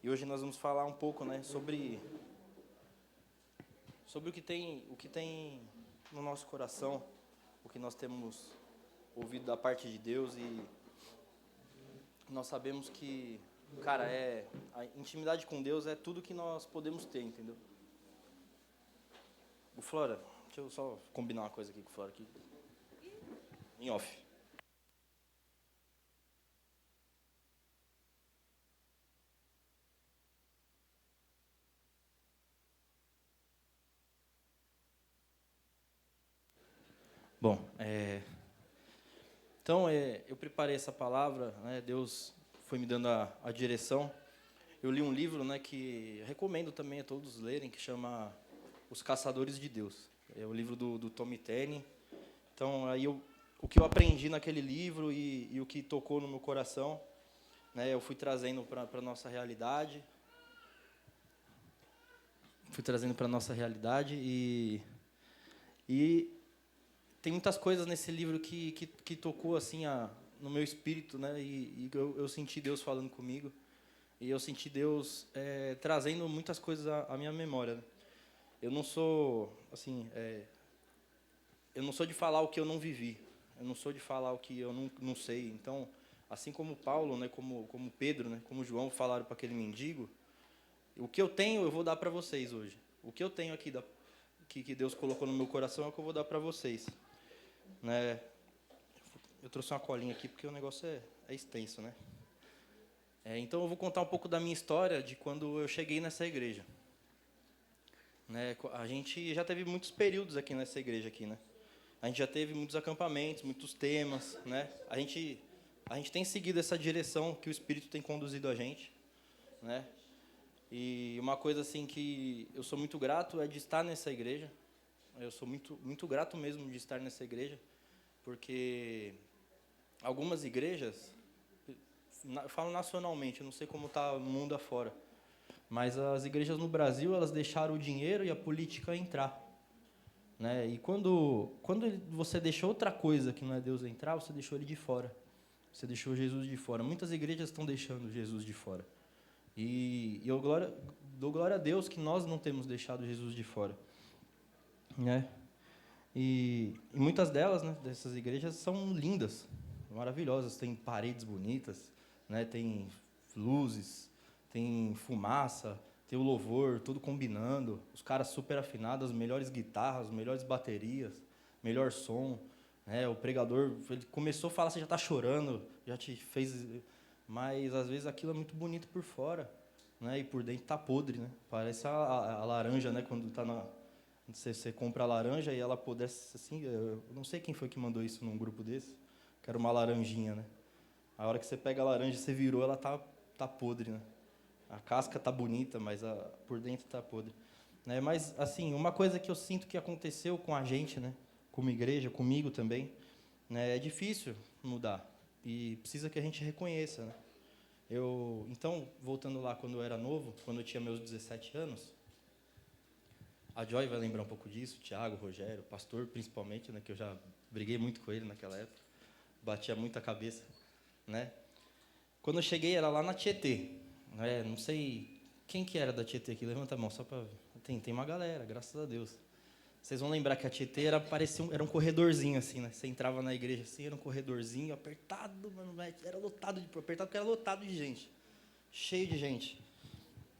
E hoje nós vamos falar um pouco, né, sobre o que tem no nosso coração, o que nós temos ouvido da parte de Deus, e nós sabemos que, cara, a intimidade com Deus é tudo que nós podemos ter, entendeu? O Flora, deixa eu só combinar uma coisa aqui com o Flora aqui, em off. Bom, então eu preparei essa palavra, né, Deus foi me dando a direção. Eu li um livro, né, que recomendo também a todos lerem, que chama Os Caçadores de Deus. É o livro do Tommy Tenney. Então, o que eu aprendi naquele livro e o que tocou no meu coração, né, eu fui trazendo para a nossa realidade. E tem muitas coisas nesse livro que tocou assim no meu espírito, né, e eu senti Deus falando comigo. E eu senti Deus trazendo muitas coisas à minha memória, né? Eu não sou, assim, eu não sou de falar o que eu não vivi. Eu não sou de falar o que eu não sei. Então, assim como Paulo, né, como Pedro, né, como João falaram para aquele mendigo, o que eu tenho eu vou dar para vocês hoje. O que eu tenho aqui que Deus colocou no meu coração é o que eu vou dar para vocês, né? Eu trouxe uma colinha aqui porque o negócio é extenso, né? Então eu vou contar um pouco da minha história de quando eu cheguei nessa igreja, né? A gente já teve muitos períodos aqui nessa igreja aqui, né? A gente já teve muitos acampamentos, muitos temas, né? A gente tem seguido essa direção que o Espírito tem conduzido a gente, né? E uma coisa assim que eu sou muito grato é de estar nessa igreja. Eu sou muito grato mesmo de estar nessa igreja, porque algumas igrejas, eu falo nacionalmente, eu não sei como está o mundo afora, mas as igrejas no Brasil, elas deixaram o dinheiro e a política entrar, né? E quando você deixa outra coisa que não é Deus entrar, você deixou ele de fora. Você deixou Jesus de fora. Muitas igrejas estão deixando Jesus de fora. E eu dou glória a Deus que nós não temos deixado Jesus de fora, né? E muitas delas, né, dessas igrejas são lindas, maravilhosas, tem paredes bonitas, né, tem luzes, tem fumaça, tem o louvor, tudo combinando, os caras super afinados, as melhores guitarras, as melhores baterias, melhor som, né, o pregador, ele começou a falar, você já está chorando, já te fez, mas às vezes aquilo é muito bonito por fora, né, e por dentro está podre, né, parece a laranja, né, quando está na... Você compra a laranja e ela apodrece assim. Eu não sei quem foi que mandou isso num grupo desse. Que era uma laranjinha, né? A hora que você pega a laranja e você virou, ela tá podre, né? A casca tá bonita, mas por dentro tá podre, né? Mas, assim, uma coisa que eu sinto que aconteceu com a gente, né? Como igreja, comigo também, né? É difícil mudar. E precisa que a gente reconheça, né? Então, voltando lá quando eu era novo, quando eu tinha meus 17 anos... A Joy vai lembrar um pouco disso, o Thiago, o Rogério, o pastor principalmente, né, que eu já briguei muito com ele naquela época, batia muita cabeça, né? Quando eu cheguei era lá na Tietê, né? Não sei quem que era da Tietê aqui, levanta a mão só para tem uma galera, graças a Deus. Vocês vão lembrar que a Tietê era um corredorzinho assim, né? Você entrava na igreja assim, era um corredorzinho apertado, mano, era lotado apertado porque era lotado de gente, cheio de gente.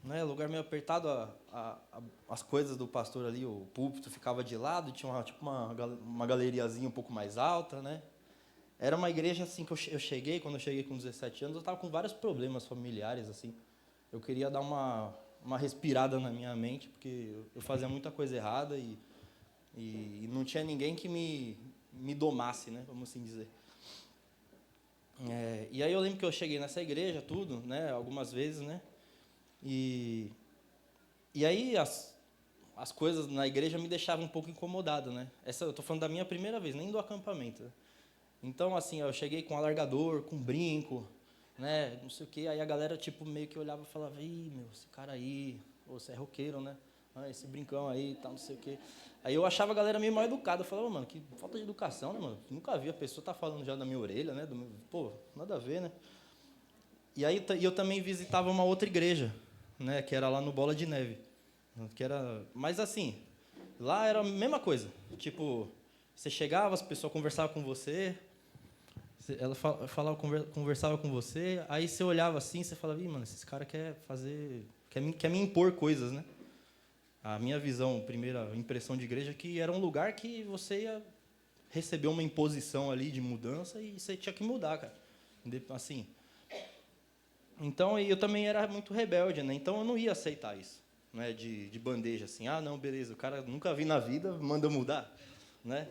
Né, lugar meio apertado, as coisas do pastor ali, o púlpito ficava de lado, tinha uma galeriazinha um pouco mais alta, né? Era uma igreja assim que eu cheguei, quando eu cheguei com 17 anos, eu estava com vários problemas familiares, assim. Eu queria dar uma respirada na minha mente, porque eu fazia muita coisa errada e não tinha ninguém que me domasse, né? Vamos assim dizer. E aí eu lembro que eu cheguei nessa igreja, tudo, né? Algumas vezes, né? E aí as coisas na igreja me deixavam um pouco incomodado, né? Eu estou falando da minha primeira vez, nem do acampamento. Então, assim, eu cheguei com alargador, com brinco, né? Não sei o quê. Aí a galera, tipo, meio que olhava e falava, ih, meu, esse cara aí, você é roqueiro, né? Ah, esse brincão aí e tal, não sei o quê. Aí eu achava a galera meio mal educada. Eu falava, mano, que falta de educação, né, mano? Nunca vi a pessoa tá falando já da minha orelha, né? Pô, nada a ver, né? E aí eu também visitava uma outra igreja, né, que era lá no Bola de Neve, que era, mas assim, lá era a mesma coisa, tipo, você chegava, as pessoas conversavam com você, ela falava, conversava com você, aí você olhava assim, você falava, ih, mano, esses caras quer me impor coisas, né? A minha visão, primeira impressão de igreja, é que era um lugar que você ia receber uma imposição ali de mudança e você tinha que mudar, cara. Assim. Então, eu também era muito rebelde, né? Então, eu não ia aceitar isso, né? De bandeja, assim. Ah, não, beleza, o cara nunca vi na vida, manda mudar, né?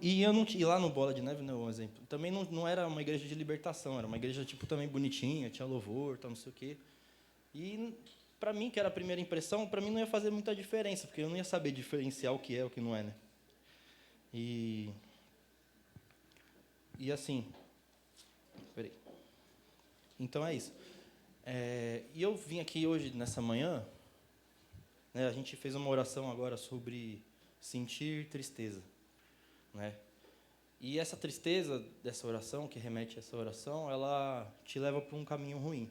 E eu não e lá no Bola de Neve, né, um exemplo. Também não era uma igreja de libertação, era uma igreja tipo também bonitinha, tinha louvor, tal, não sei o quê. E para mim, que era a primeira impressão, para mim não ia fazer muita diferença, porque eu não ia saber diferenciar o que é e o que não é, né? E assim, peraí. Então é isso. E eu vim aqui hoje, nessa manhã, né, a gente fez uma oração agora sobre sentir tristeza, né? E essa tristeza dessa oração, que remete a essa oração, ela te leva para um caminho ruim,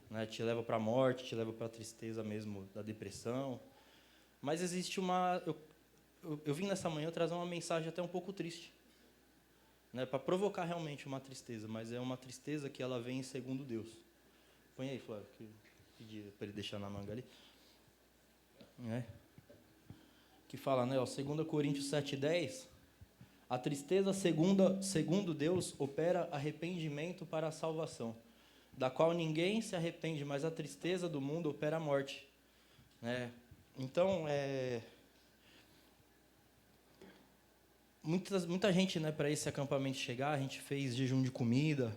né? Te leva para a morte, te leva para a tristeza mesmo da depressão. Mas existe uma... Eu vim nessa manhã trazer uma mensagem até um pouco triste, né? Para provocar realmente uma tristeza, mas é uma tristeza que ela vem segundo Deus. Põe aí, Flávio, que pedi para ele deixar na manga ali. Né? Que fala, né? Ó, 2 Coríntios 7:10... A tristeza, segundo Deus, opera arrependimento para a salvação, da qual ninguém se arrepende, mas a tristeza do mundo opera a morte. Né? Então, muita gente, né, para esse acampamento chegar, a gente fez jejum de comida,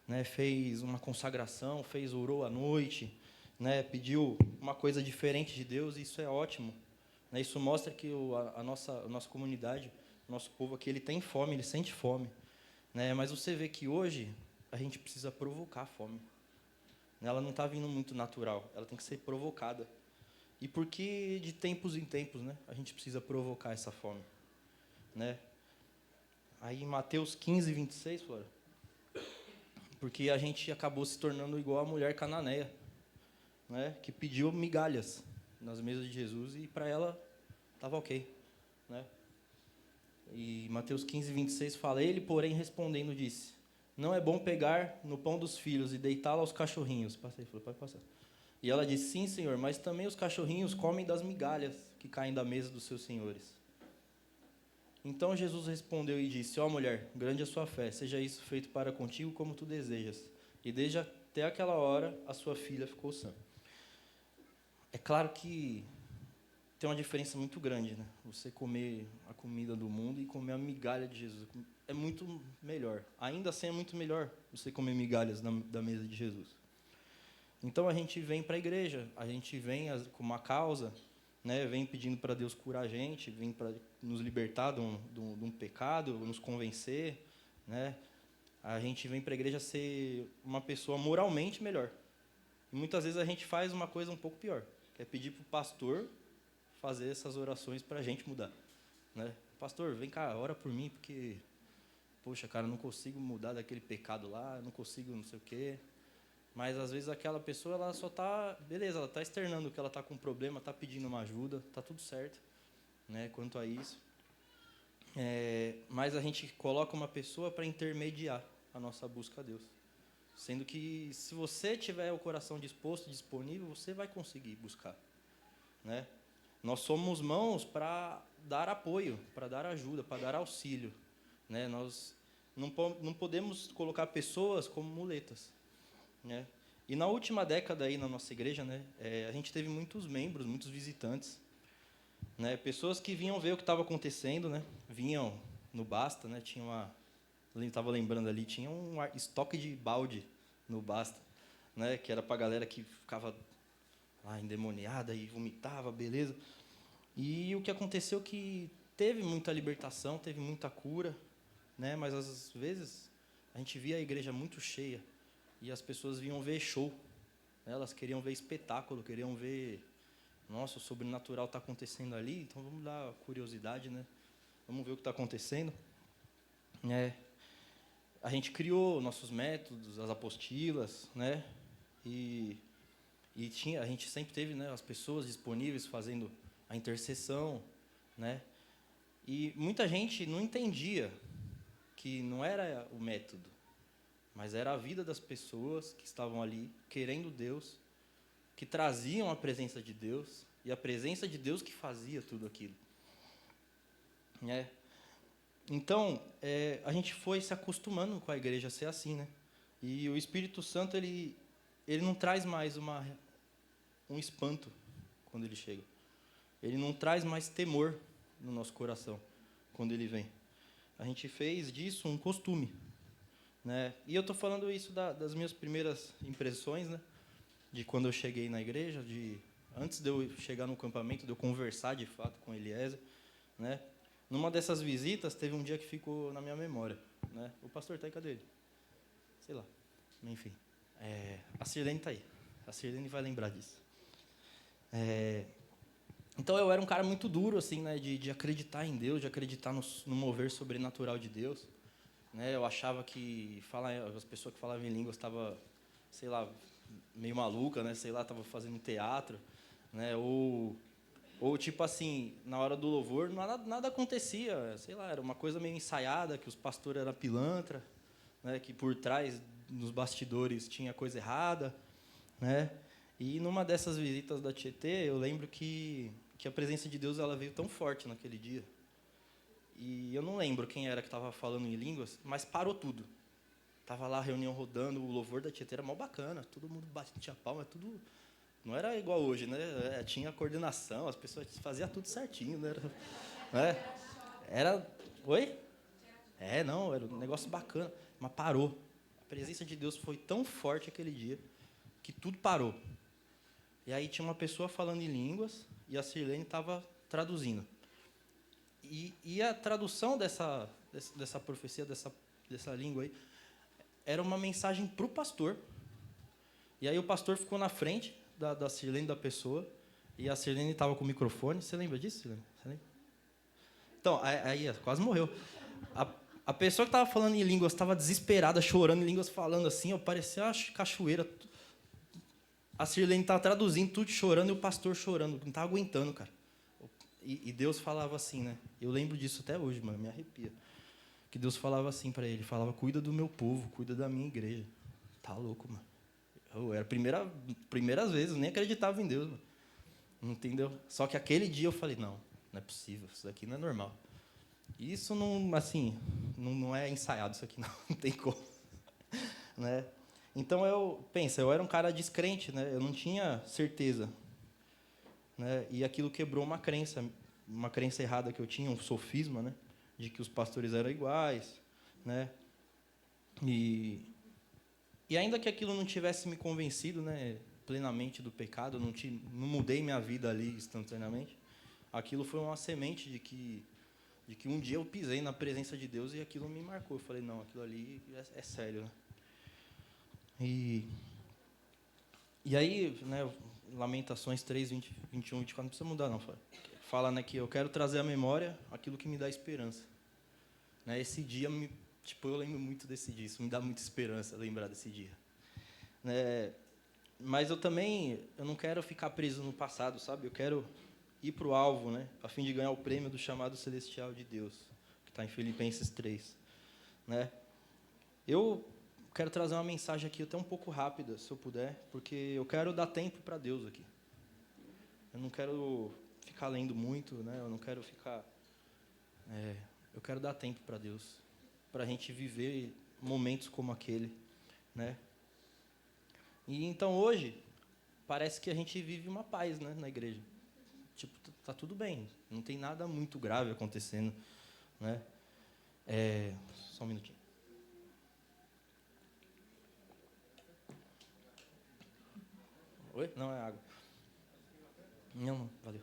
né, fez uma consagração, orou à noite, né, pediu uma coisa diferente de Deus, e isso é ótimo. Né? Isso mostra que a nossa comunidade, nosso povo aqui, ele tem fome, ele sente fome, né? Mas você vê que hoje a gente precisa provocar a fome. Ela não está vindo muito natural, ela tem que ser provocada. E porque de tempos em tempos, né, a gente precisa provocar essa fome, né? Aí em Mateus 15:26, Flora, porque a gente acabou se tornando igual a mulher cananeia, né, que pediu migalhas nas mesas de Jesus e para ela estava ok, né? E Mateus 15:26 fala, ele, porém, respondendo, disse, não é bom pegar no pão dos filhos e deitá-lo aos cachorrinhos. Passa aí, falou, pode passar. E ela disse, sim, Senhor, mas também os cachorrinhos comem das migalhas que caem da mesa dos seus senhores. Então Jesus respondeu e disse, ó mulher, grande é a sua fé, seja isso feito para contigo como tu desejas. E desde até aquela hora, a sua filha ficou sã. É claro que tem uma diferença muito grande, né? Você comer a comida do mundo e comer a migalha de Jesus. É muito melhor. Ainda assim é muito melhor você comer migalhas da mesa de Jesus. Então a gente vem para a igreja, a gente vem com uma causa, né? Vem pedindo para Deus curar a gente, vem para nos libertar de um pecado, nos convencer, né? A gente vem para a igreja ser uma pessoa moralmente melhor. E muitas vezes a gente faz uma coisa um pouco pior, que é pedir para o pastor fazer essas orações para a gente mudar, né? Pastor, vem cá, ora por mim, porque, poxa, cara, não consigo mudar daquele pecado lá, não consigo não sei o quê. Mas, às vezes, aquela pessoa, ela só está, beleza, ela está externando que ela está com um problema, está pedindo uma ajuda, está tudo certo, né, quanto a isso. Mas a gente coloca uma pessoa para intermediar a nossa busca a Deus. Sendo que, se você tiver o coração disposto, disponível, você vai conseguir buscar, né? Nós somos mãos para dar apoio, para dar ajuda, para dar auxílio, né? Nós não podemos colocar pessoas como muletas, né? E na última década aí na nossa igreja, né, a gente teve muitos membros, muitos visitantes, né? Pessoas que vinham ver o que estava acontecendo, né? Vinham no Basta, né? Estava lembrando ali, tinha um estoque de balde no Basta, né? Que era para a galera que ficava lá endemoniada e vomitava, beleza. E o que aconteceu que teve muita libertação, teve muita cura, né? Mas às vezes a gente via a igreja muito cheia e as pessoas vinham ver show, né? Elas queriam ver espetáculo, queriam ver, nossa, o sobrenatural está acontecendo ali, então vamos dar curiosidade, né? Vamos ver o que está acontecendo. A gente criou nossos métodos, as apostilas, né? E a gente sempre teve, né, as pessoas disponíveis fazendo a intercessão, né? E muita gente não entendia que não era o método, mas era a vida das pessoas que estavam ali querendo Deus, que traziam a presença de Deus, e a presença de Deus que fazia tudo aquilo. Então, a gente foi se acostumando com a igreja ser assim, né? E o Espírito Santo, ele não traz mais um espanto quando ele chega. Ele não traz mais temor no nosso coração quando ele vem. A gente fez disso um costume, né? E eu estou falando isso das minhas primeiras impressões, né? De quando eu cheguei na igreja, antes de eu chegar no acampamento, de eu conversar de fato com Eliezer, né? Numa dessas visitas, teve um dia que ficou na minha memória, né? O pastor está aí, cadê ele? Sei lá. Enfim, a Sirlene está aí. A Sirlene vai lembrar disso. Então, eu era um cara muito duro, assim, né? De acreditar em Deus, de acreditar no mover sobrenatural de Deus, né? Eu achava que as pessoas que falavam em línguas estavam, sei lá, meio maluca, né? Sei lá, estavam fazendo teatro, né? Ou tipo assim, na hora do louvor, nada acontecia, sei lá, era uma coisa meio ensaiada, que os pastores eram pilantra, né? Que por trás, nos bastidores, tinha coisa errada, né? E numa dessas visitas da Tietê, eu lembro que a presença de Deus ela veio tão forte naquele dia. E eu não lembro quem era que estava falando em línguas, mas parou tudo. Tava lá a reunião rodando, o louvor da Tietê era mó bacana, todo mundo batia palma, tudo. Não era igual hoje, né? Tinha coordenação, as pessoas faziam tudo certinho, né? Era. Oi? Não, era um negócio bacana, mas parou. A presença de Deus foi tão forte aquele dia que tudo parou. E aí tinha uma pessoa falando em línguas e a Sirlene estava traduzindo. E a tradução dessa profecia, dessa língua aí, era uma mensagem para o pastor. E aí o pastor ficou na frente da Sirlene, da pessoa, e a Sirlene estava com o microfone. Você lembra disso, Sirlene? Você lembra? Então, aí quase morreu. A pessoa que estava falando em línguas estava desesperada, chorando em línguas, falando assim, parecia uma cachoeira. A Sirlene estava traduzindo, tudo chorando, e o pastor chorando, não estava aguentando, cara. E Deus falava assim, né? Eu lembro disso até hoje, mano, me arrepia. Que Deus falava assim para ele, falava, cuida do meu povo, cuida da minha igreja. Tá louco, mano. Era primeiras vezes, nem acreditava em Deus, mano. Entendeu? Só que aquele dia eu falei, não é possível, isso daqui não é normal. Isso não, assim, não é ensaiado, isso aqui não tem como. Né? Então, eu era um cara descrente, né? Eu não tinha certeza. Né? E aquilo quebrou uma crença errada que eu tinha, um sofisma, né? De que os pastores eram iguais, né? E ainda que aquilo não tivesse me convencido, né, plenamente do pecado, eu não mudei minha vida ali instantaneamente, aquilo foi uma semente de que um dia eu pisei na presença de Deus e aquilo me marcou. Eu falei, não, aquilo ali é sério, né? E aí, né, Lamentações 3, 20, 21, 24, não precisa mudar não. Fala, né, que eu quero trazer à memória aquilo que me dá esperança. Né, esse dia, eu lembro muito desse dia, isso me dá muita esperança lembrar desse dia. Né, mas eu não quero ficar preso no passado, sabe? Eu quero ir para o alvo, né, a fim de ganhar o prêmio do chamado celestial de Deus, que está em Filipenses 3. Né? Eu quero trazer uma mensagem aqui até um pouco rápida, se eu puder, porque eu quero dar tempo para Deus aqui. Eu não quero ficar lendo muito, né? Eu não quero ficar... eu quero dar tempo para Deus, para a gente viver momentos como aquele, né? E então hoje parece que a gente vive uma paz, né, na igreja. Tá tudo bem, não tem nada muito grave acontecendo, né? Só um minutinho. Oi? Não, é água. Não, valeu.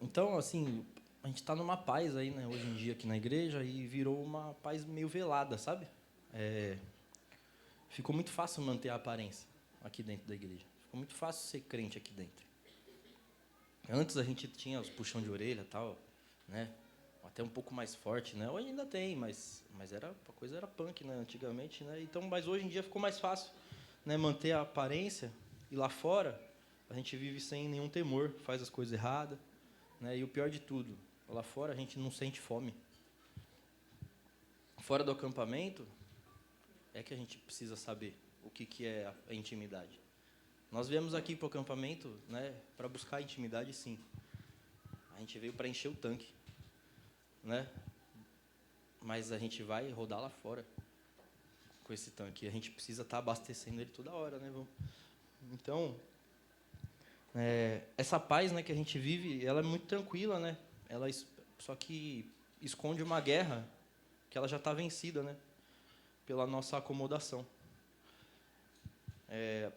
Então, assim, a gente está numa paz aí, né, hoje em dia aqui na igreja, e virou uma paz meio velada, sabe? Ficou muito fácil manter a aparência aqui dentro da igreja. Ficou muito fácil ser crente aqui dentro. Antes a gente tinha os puxão de orelha, tal, né? Até um pouco mais forte, né? Hoje ainda tem, mas a coisa era punk, né? Antigamente, né? Então, mas hoje em dia ficou mais fácil, né, manter a aparência, e lá fora a gente vive sem nenhum temor, faz as coisas erradas, né? E o pior de tudo, lá fora a gente não sente fome. Fora do acampamento é que a gente precisa saber o que é a intimidade. Nós viemos aqui para o acampamento, né, para buscar a intimidade, sim. A gente veio para encher o tanque, né? Mas a gente vai rodar lá fora com esse tanque. A gente precisa estar abastecendo ele toda hora, né? Então, essa paz, né, que a gente vive, ela é muito tranquila, né? Só que esconde uma guerra que ela já está vencida, né? Pela nossa acomodação.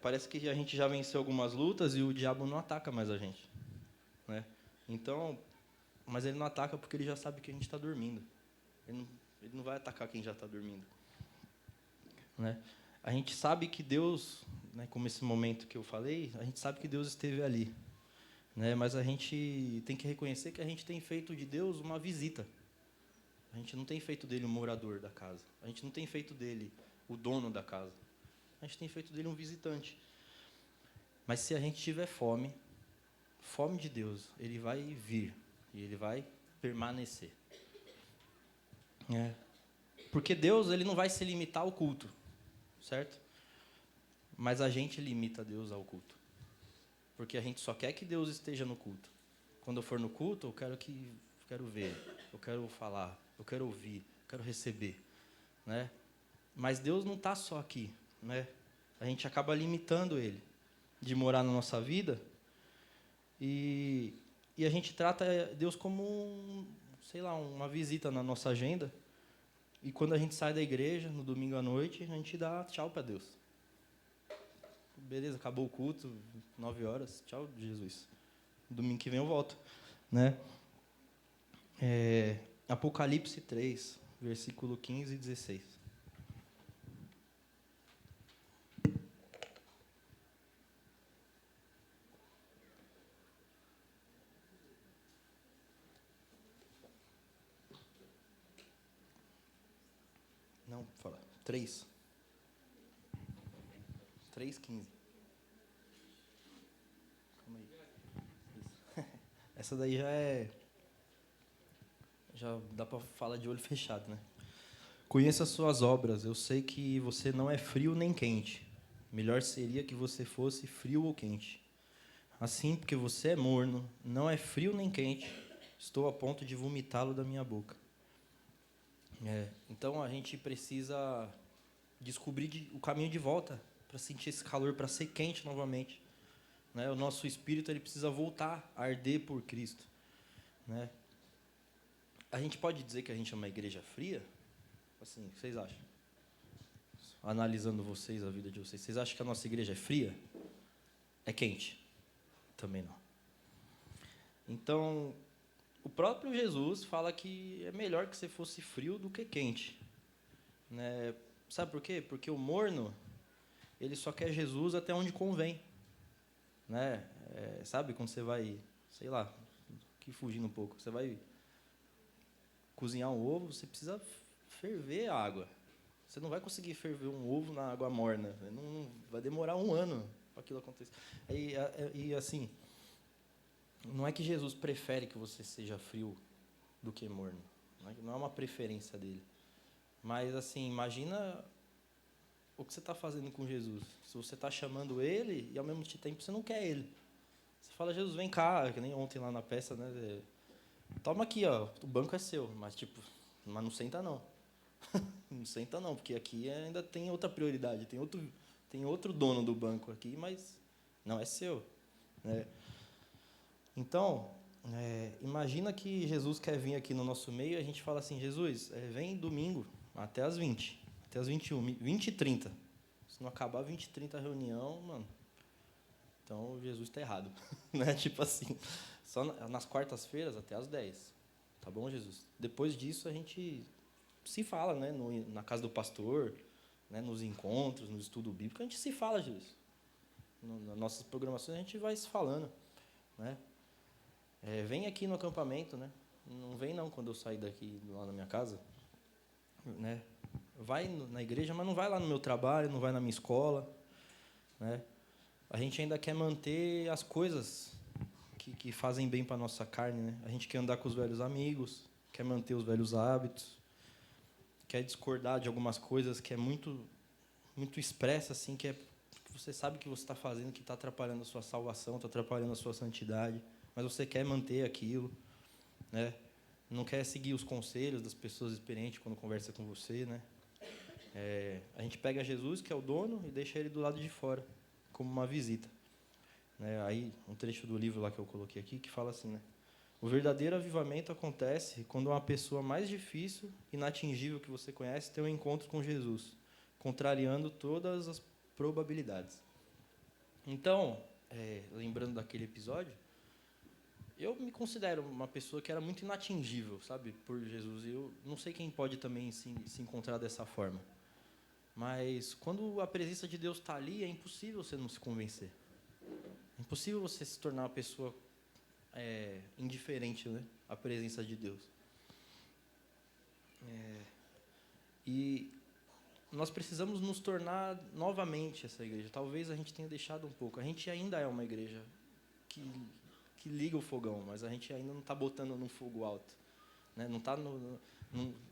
Parece que a gente já venceu algumas lutas e o diabo não ataca mais a gente, né? Então, mas ele não ataca porque ele já sabe que a gente está dormindo. Ele não vai atacar quem já está dormindo, né? A gente sabe que Deus, né, como esse momento que eu falei, a gente sabe que Deus esteve ali, né? Mas a gente tem que reconhecer que a gente tem feito de Deus uma visita. A gente não tem feito dele um morador da casa. A gente não tem feito dele o dono da casa. A gente tem feito dele um visitante. Mas se a gente tiver fome de Deus, ele vai vir e ele vai permanecer. Porque Deus, ele não vai se limitar ao culto, certo? Mas a gente limita Deus ao culto. Porque a gente só quer que Deus esteja no culto. Quando eu for no culto, eu quero ver, eu quero falar, eu quero ouvir, eu quero receber, né? Mas Deus não está só aqui, né? A gente acaba limitando ele de morar na nossa vida e a gente trata Deus como uma visita na nossa agenda. E quando a gente sai da igreja no domingo à noite, a gente dá tchau para Deus. Beleza, acabou o culto, 9 horas, tchau, Jesus. Domingo que vem eu volto, né? Apocalipse 3, versículo 15 e 16. Não, fala. 3. 3:15. Calma aí. Isso. Essa daí já dá para falar de olho fechado, né? Conheça as suas obras. Eu sei que você não é frio nem quente. Melhor seria que você fosse frio ou quente. Assim, porque você é morno, não é frio nem quente, estou a ponto de vomitá-lo da minha boca. Então a gente precisa descobrir o caminho de volta para sentir esse calor, para ser quente novamente, né? O nosso espírito ele precisa voltar a arder por Cristo, né? A gente pode dizer que a gente é uma igreja fria? Assim, o que vocês acham? Analisando vocês, a vida de vocês, vocês acham que a nossa igreja é fria? É quente? Também não. Então, o próprio Jesus fala que é melhor que você fosse frio do que quente, né? Sabe por quê? Porque o morno, ele só quer Jesus até onde convém, né? Sabe quando você vai, sei lá, aqui fugindo um pouco, você vai cozinhar um ovo, você precisa ferver a água. Você não vai conseguir ferver um ovo na água morna. Não, vai demorar 1 ano para aquilo acontecer. E assim, não é que Jesus prefere que você seja frio do que morno. Não é uma preferência dele. Mas, assim, imagina o que você está fazendo com Jesus. Se você está chamando ele e, ao mesmo tempo, você não quer ele. Você fala, Jesus, vem cá, que nem ontem lá na peça, né? Toma aqui, ó, o banco é seu. Mas não senta não. Não senta não, porque aqui ainda tem outra prioridade. Tem outro dono do banco aqui, mas não é seu, né? Então, imagina que Jesus quer vir aqui no nosso meio e a gente fala assim, Jesus, vem domingo até as 20, até as 21, 20h30. Se não acabar 20h30 a reunião, mano, então Jesus está errado. Né? Tipo assim, só nas quartas-feiras até as 10. Tá bom, Jesus? Depois disso a gente se fala, né? Na casa do pastor, né? Nos encontros, no estudo bíblico, a gente se fala, Jesus. Nas nossas programações a gente vai se falando, né? Vem aqui no acampamento, né? Não vem não quando eu sair daqui lá na minha casa, né? Vai na igreja, mas não vai lá no meu trabalho, não vai na minha escola, né? A gente ainda quer manter as coisas que fazem bem para a nossa carne, né? A gente quer andar com os velhos amigos, quer manter os velhos hábitos, quer discordar de algumas coisas que é muito expressa, assim, que você sabe que você está fazendo, que está atrapalhando a sua salvação, está atrapalhando a sua santidade, mas você quer manter aquilo, né? Não quer seguir os conselhos das pessoas experientes quando conversa com você, né? A gente pega Jesus, que é o dono, e deixa ele do lado de fora, como uma visita. Né? Aí, um trecho do livro lá que eu coloquei aqui, que fala assim, né? O verdadeiro avivamento acontece quando uma pessoa mais difícil, inatingível que você conhece, tem um encontro com Jesus, contrariando todas as probabilidades. Então, lembrando daquele episódio, eu me considero uma pessoa que era muito inatingível, sabe, por Jesus. E eu não sei quem pode também se encontrar dessa forma. Mas quando a presença de Deus está ali, é impossível você não se convencer. É impossível você se tornar uma pessoa indiferente, né, à presença de Deus. E nós precisamos nos tornar novamente essa igreja. Talvez a gente tenha deixado um pouco. A gente ainda é uma igreja que liga o fogão, mas a gente ainda não está botando no fogo alto, né? Não tá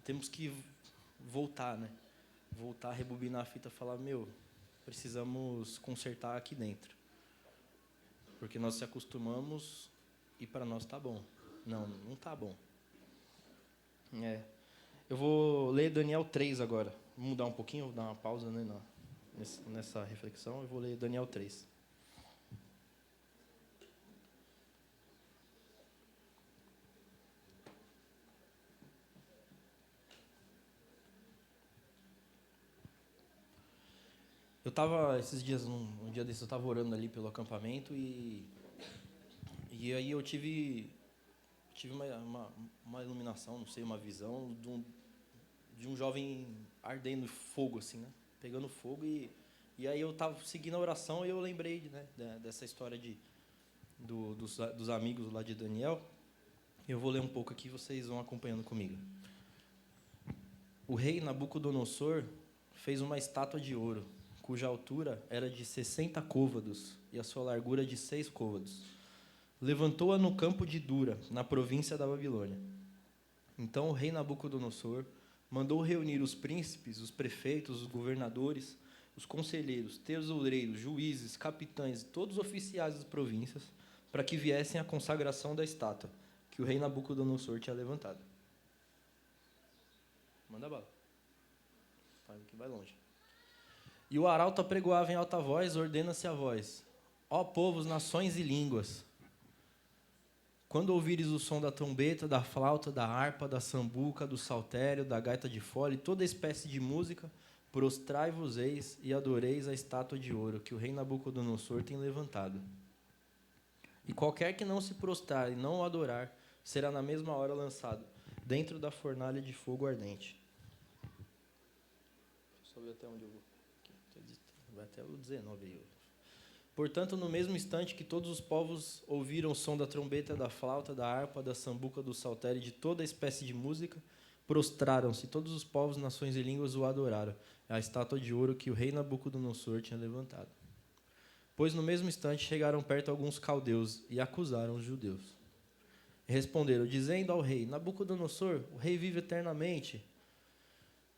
temos que voltar, né? Voltar, rebobinar a fita, falar, precisamos consertar aqui dentro, porque nós se acostumamos e para nós está bom. Não está bom. Eu vou ler Daniel 3 agora. Vou mudar um pouquinho, vou dar uma pausa, né, nessa reflexão. Eu vou ler Daniel 3. Eu estava, esses dias, um dia desses, eu estava orando ali pelo acampamento e aí eu tive uma iluminação, não sei, uma visão de um jovem ardendo fogo, assim, né? Pegando fogo e aí eu estava seguindo a oração e eu lembrei, né, dessa história dos amigos lá de Daniel. Eu vou ler um pouco aqui, vocês vão acompanhando comigo. O rei Nabucodonosor fez uma estátua de ouro, cuja altura era de 60 côvados e a sua largura de 6 côvados. Levantou-a no campo de Dura, na província da Babilônia. Então o rei Nabucodonosor mandou reunir os príncipes, os prefeitos, os governadores, os conselheiros, tesoureiros, juízes, capitães e todos os oficiais das províncias para que viessem à consagração da estátua que o rei Nabucodonosor tinha levantado. Manda bala. Que vai longe. E o arauto apregoava em alta voz, ordena-se a voz: ó povos, nações e línguas, quando ouvires o som da trombeta, da flauta, da harpa, da sambuca, do saltério, da gaita de fole, toda espécie de música, prostrai-vos-eis e adoreis a estátua de ouro que o rei Nabucodonosor tem levantado. E qualquer que não se prostrar e não o adorar, será na mesma hora lançado dentro da fornalha de fogo ardente. Deixa eu só ver até onde eu vou. Vai até o 19 aí. Portanto, no mesmo instante que todos os povos ouviram o som da trombeta, da flauta, da harpa, da sambuca, do saltério e de toda espécie de música, prostraram-se. Todos os povos, nações e línguas o adoraram, a estátua de ouro que o rei Nabucodonosor tinha levantado. Pois no mesmo instante chegaram perto alguns caldeus e acusaram os judeus. Responderam, dizendo ao rei: Nabucodonosor, o rei vive eternamente.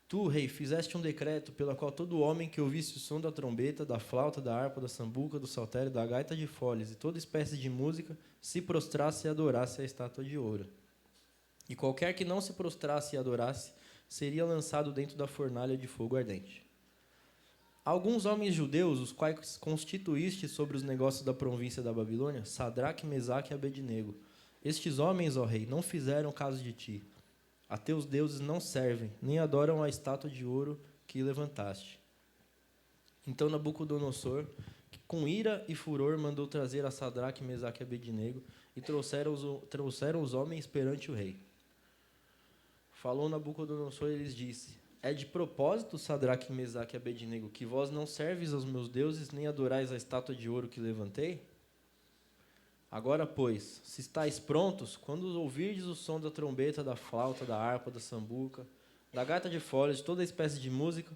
Tu, rei, fizeste um decreto pelo qual todo homem que ouvisse o som da trombeta, da flauta, da harpa, da sambuca, do saltério, da gaita de foles e toda espécie de música, se prostrasse e adorasse a estátua de ouro. E qualquer que não se prostrasse e adorasse, seria lançado dentro da fornalha de fogo ardente. Alguns homens judeus, os quais constituíste sobre os negócios da província da Babilônia, Sadraque, Mesaque e Abednego. Estes homens, ó rei, não fizeram caso de ti. A teus deuses não servem, nem adoram a estátua de ouro que levantaste. Então Nabucodonosor, com ira e furor, mandou trazer a Sadraque, Mesaque e Abednego, e trouxeram os homens perante o rei. Falou Nabucodonosor e lhes disse: é de propósito, Sadraque, Mesaque e Abednego, que vós não serves aos meus deuses, nem adorais a estátua de ouro que levantei? Agora, pois, se estáis prontos, quando ouvirdes o som da trombeta, da flauta, da harpa, da sambuca, da gaita de foles, de toda espécie de música,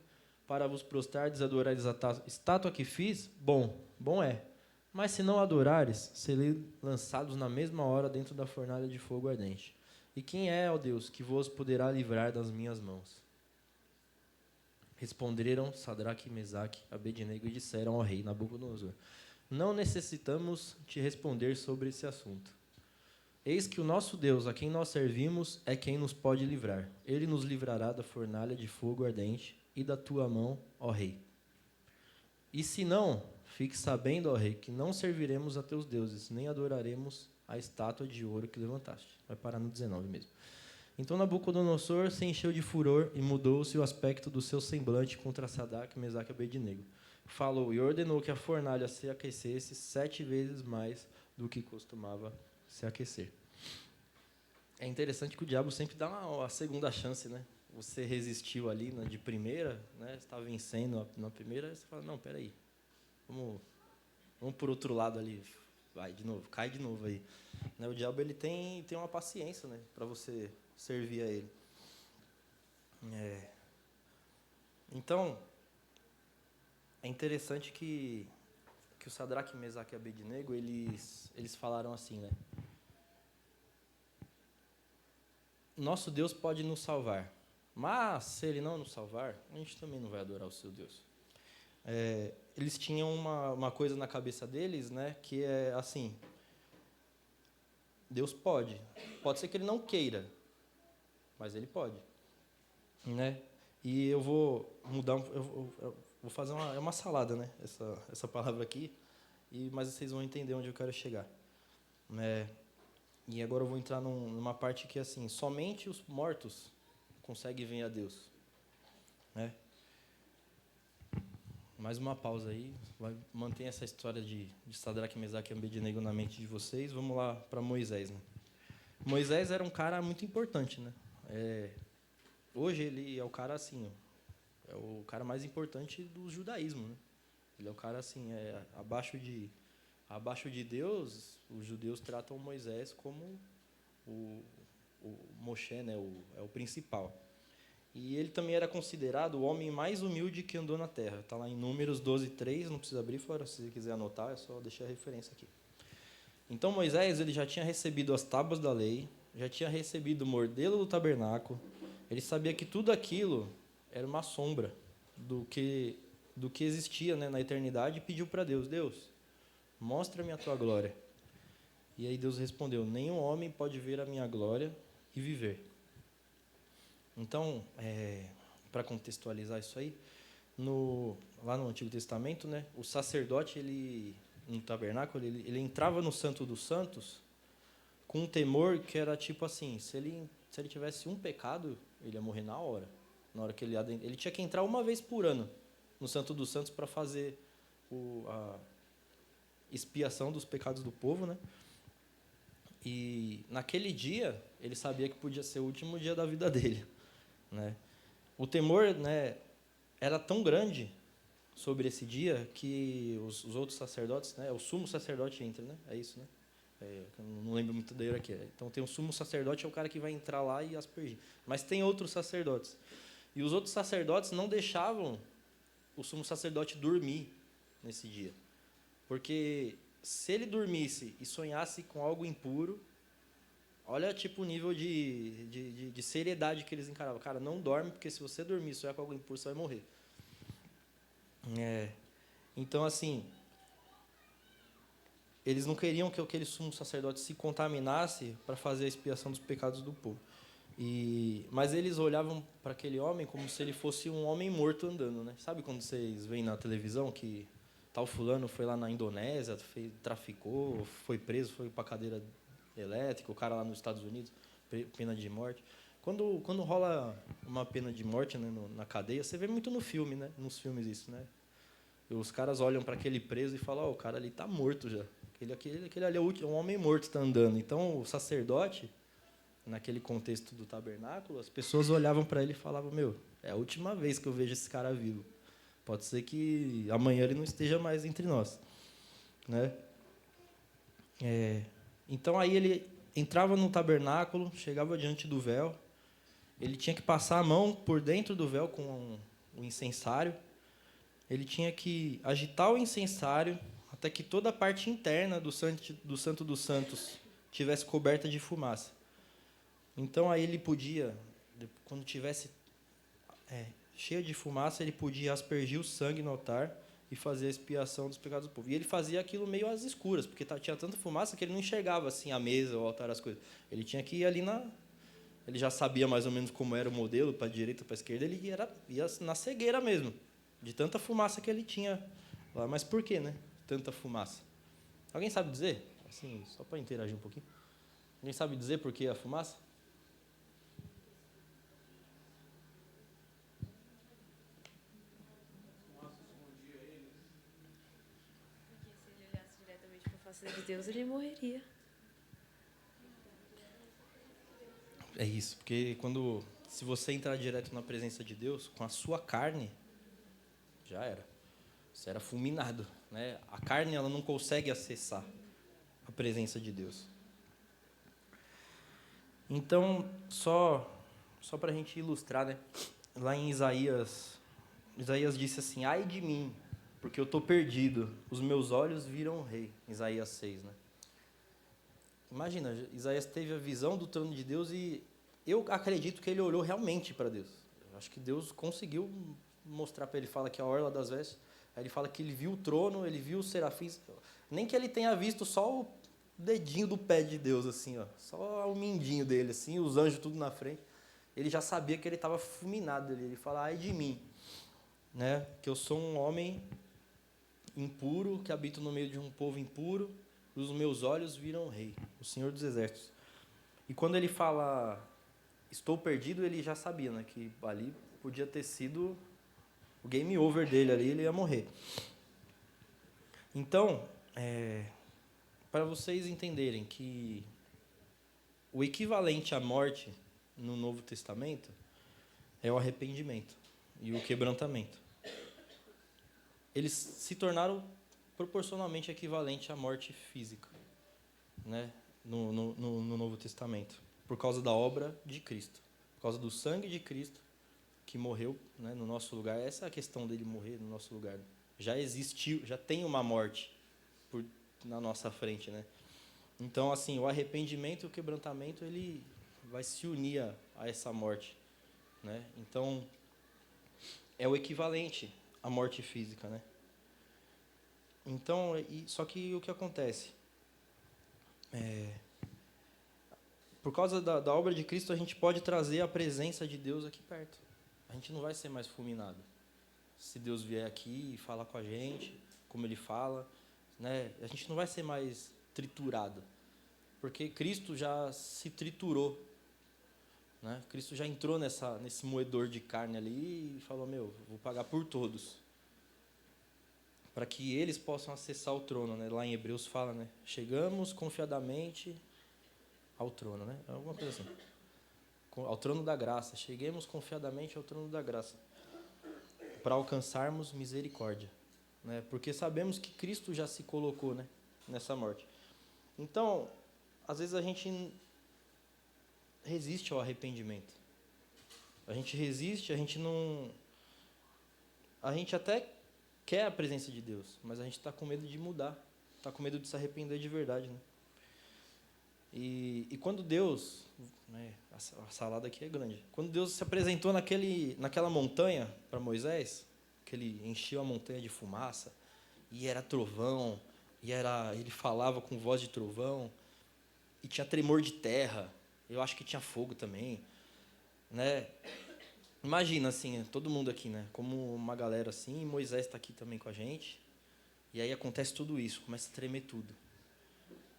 para vos prostrardes e adorares a estátua que fiz, bom é. Mas se não adorares, serei lançados na mesma hora dentro da fornalha de fogo ardente. E quem é, ó Deus, que vos poderá livrar das minhas mãos? Responderam Sadraque, Mesaque, Abednego e disseram ao rei Nabucodonosor: não necessitamos te responder sobre esse assunto. Eis que o nosso Deus, a quem nós servimos, é quem nos pode livrar. Ele nos livrará da fornalha de fogo ardente e da tua mão, ó rei. E se não, fique sabendo, ó rei, que não serviremos a teus deuses, nem adoraremos a estátua de ouro que levantaste. Vai parar no 19 mesmo. Então Nabucodonosor se encheu de furor e mudou-se o aspecto do seu semblante contra Sadraque, Mesaque e Abednego. Falou e ordenou que a fornalha se aquecesse 7 vezes mais do que costumava se aquecer. É interessante que o diabo sempre dá uma segunda chance, né? Você resistiu ali de primeira, né? Você está vencendo na primeira, você fala, não, peraí, vamos por outro lado ali, vai de novo, cai de novo aí. Né? O diabo ele tem uma paciência, né? Para você servir a ele. Então, é interessante que o Sadraque, Mesaque e Abednego, eles falaram assim, né? Nosso Deus pode nos salvar, mas se Ele não nos salvar, a gente também não vai adorar o seu Deus. Eles tinham uma coisa na cabeça deles, né? Que é assim, Deus pode ser que Ele não queira, mas Ele pode, né? E eu vou mudar, eu vou fazer uma salada, né? Essa palavra aqui, mas vocês vão entender onde eu quero chegar, né? E agora eu vou entrar numa parte que assim, somente os mortos conseguem ver a Deus, né? Mais uma pausa aí, mantém essa história de Sadraque, Mesaque e Abednego na mente de vocês. Vamos lá para Moisés, né? Moisés era um cara muito importante, né? Hoje ele é o cara assim, é o cara mais importante do judaísmo, né? Ele é o cara assim, abaixo de Deus, os judeus tratam Moisés como o Moshe, né? É o principal. E ele também era considerado o homem mais humilde que andou na terra. Está lá em Números 12:3, não precisa abrir fora, se você quiser anotar, é só deixar a referência aqui. Então Moisés ele já tinha recebido as tábuas da lei, já tinha recebido o modelo do tabernáculo, ele sabia que tudo aquilo era uma sombra do que existia, né, na eternidade, e pediu para Deus, mostra-me a tua glória. E aí Deus respondeu, nenhum homem pode ver a minha glória e viver. Então, para contextualizar isso aí, lá no Antigo Testamento, né, o sacerdote, no tabernáculo, ele entrava no Santo dos Santos com um temor que era tipo assim, se ele tivesse um pecado, ele ia morrer na hora que ele tinha que entrar uma vez por ano no Santo dos Santos para fazer a expiação dos pecados do povo, né? E naquele dia, ele sabia que podia ser o último dia da vida dele, né? O temor, né, era tão grande sobre esse dia que os outros sacerdotes, né, o sumo sacerdote entra, né? É isso, né? Eu não lembro muito da hierarquia. Então tem o sumo sacerdote, é o cara que vai entrar lá e aspergir. Mas tem outros sacerdotes. E os outros sacerdotes não deixavam o sumo sacerdote dormir nesse dia. Porque se ele dormisse e sonhasse com algo impuro, olha tipo o nível de seriedade que eles encaravam. Cara, não dorme, porque se você dormir e sonhar com algo impuro, você vai morrer. Então, assim, eles não queriam que aquele sumo sacerdote se contaminasse para fazer a expiação dos pecados do povo. Mas eles olhavam para aquele homem como se ele fosse um homem morto andando, né? Sabe quando vocês veem na televisão que tal fulano foi lá na Indonésia, traficou, foi preso, foi para a cadeira elétrica, o cara lá nos Estados Unidos, pena de morte. Quando rola uma pena de morte, né, na cadeia, você vê muito no filme, né? Nos filmes isso, né? E os caras olham para aquele preso e falam, o cara ali está morto já. Aquele ali é um homem morto, está andando. Então, o sacerdote, naquele contexto do tabernáculo, as pessoas olhavam para ele e falavam, é a última vez que eu vejo esse cara vivo. Pode ser que amanhã ele não esteja mais entre nós, né? Então, aí ele entrava no tabernáculo, chegava diante do véu, ele tinha que passar a mão por dentro do véu com o incensário, ele tinha que agitar o incensário até que toda a parte interna do Santo dos Santos tivesse coberta de fumaça. Então, aí ele podia, quando tivesse cheio de fumaça, ele podia aspergir o sangue no altar e fazer a expiação dos pecados do povo. E ele fazia aquilo meio às escuras, porque tinha tanta fumaça que ele não enxergava assim a mesa, o altar, as coisas. Ele tinha que ir ali Ele já sabia mais ou menos como era o modelo, para a direita, para a esquerda, ele ia na cegueira mesmo, de tanta fumaça que ele tinha lá. Mas por que, né? Tanta fumaça? Alguém sabe dizer? Assim, só para interagir um pouquinho. Alguém sabe dizer por que a fumaça? Porque se ele olhasse diretamente para a face de Deus, ele morreria. É isso, porque se você entrar direto na presença de Deus, com a sua carne, já era. Você era fulminado, né? A carne, ela não consegue acessar a presença de Deus. Então, só para a gente ilustrar, né? Lá em Isaías disse assim: ai de mim, porque eu estou perdido, os meus olhos viram o rei. Isaías 6, né? Imagina, Isaías teve a visão do trono de Deus e eu acredito que ele olhou realmente para Deus. Eu acho que Deus conseguiu mostrar para ele. Fala que a orla das vestes, aí ele fala que ele viu o trono, ele viu os serafins. Nem que ele tenha visto só o dedinho do pé de Deus, assim, ó, só o mindinho dele, assim, os anjos tudo na frente. Ele já sabia que ele estava fulminado ali. Ele fala: ai de mim, né? Que eu sou um homem impuro, que habito no meio de um povo impuro. Os meus olhos viram o rei, o Senhor dos Exércitos. E quando ele fala estou perdido, ele já sabia, né, que ali podia ter sido o game over dele ali, ele ia morrer. Então, para vocês entenderem que o equivalente à morte no Novo Testamento é o arrependimento e o quebrantamento. Eles se tornaram proporcionalmente equivalente à morte física, né, no Novo Testamento, por causa da obra de Cristo, por causa do sangue de Cristo que morreu, né, no nosso lugar. Essa é a questão dele morrer no nosso lugar. Já existiu, já tem uma morte na nossa frente, né? Então, assim, o arrependimento e o quebrantamento, ele vai se unir a essa morte, né? Então, é o equivalente à morte física, né? Então, só que o que acontece? Por causa da obra de Cristo, a gente pode trazer a presença de Deus aqui perto. A gente não vai ser mais fulminado. Se Deus vier aqui e falar com a gente, como Ele fala, né? A gente não vai ser mais triturado. Porque Cristo já se triturou, né? Cristo já entrou nesse moedor de carne ali e falou: meu, vou pagar por todos. Para que eles possam acessar o trono, né? Lá em Hebreus fala, né? Chegamos confiadamente ao trono, né? Alguma coisa assim. Ao trono da graça. Cheguemos confiadamente ao trono da graça. Para alcançarmos misericórdia, né? Porque sabemos que Cristo já se colocou, né, nessa morte. Então, às vezes a gente resiste ao arrependimento. A gente resiste, a gente não... A gente até quer a presença de Deus, mas a gente está com medo de mudar. Está com medo de se arrepender de verdade, né? E quando Deus... Né, a salada aqui é grande. Quando Deus se apresentou naquela montanha para Moisés, que ele encheu a montanha de fumaça, e era trovão, ele falava com voz de trovão, e tinha tremor de terra, eu acho que tinha fogo também, né? Imagina, assim, todo mundo aqui, né? Como uma galera assim, e Moisés está aqui também com a gente, e aí acontece tudo isso, começa a tremer tudo.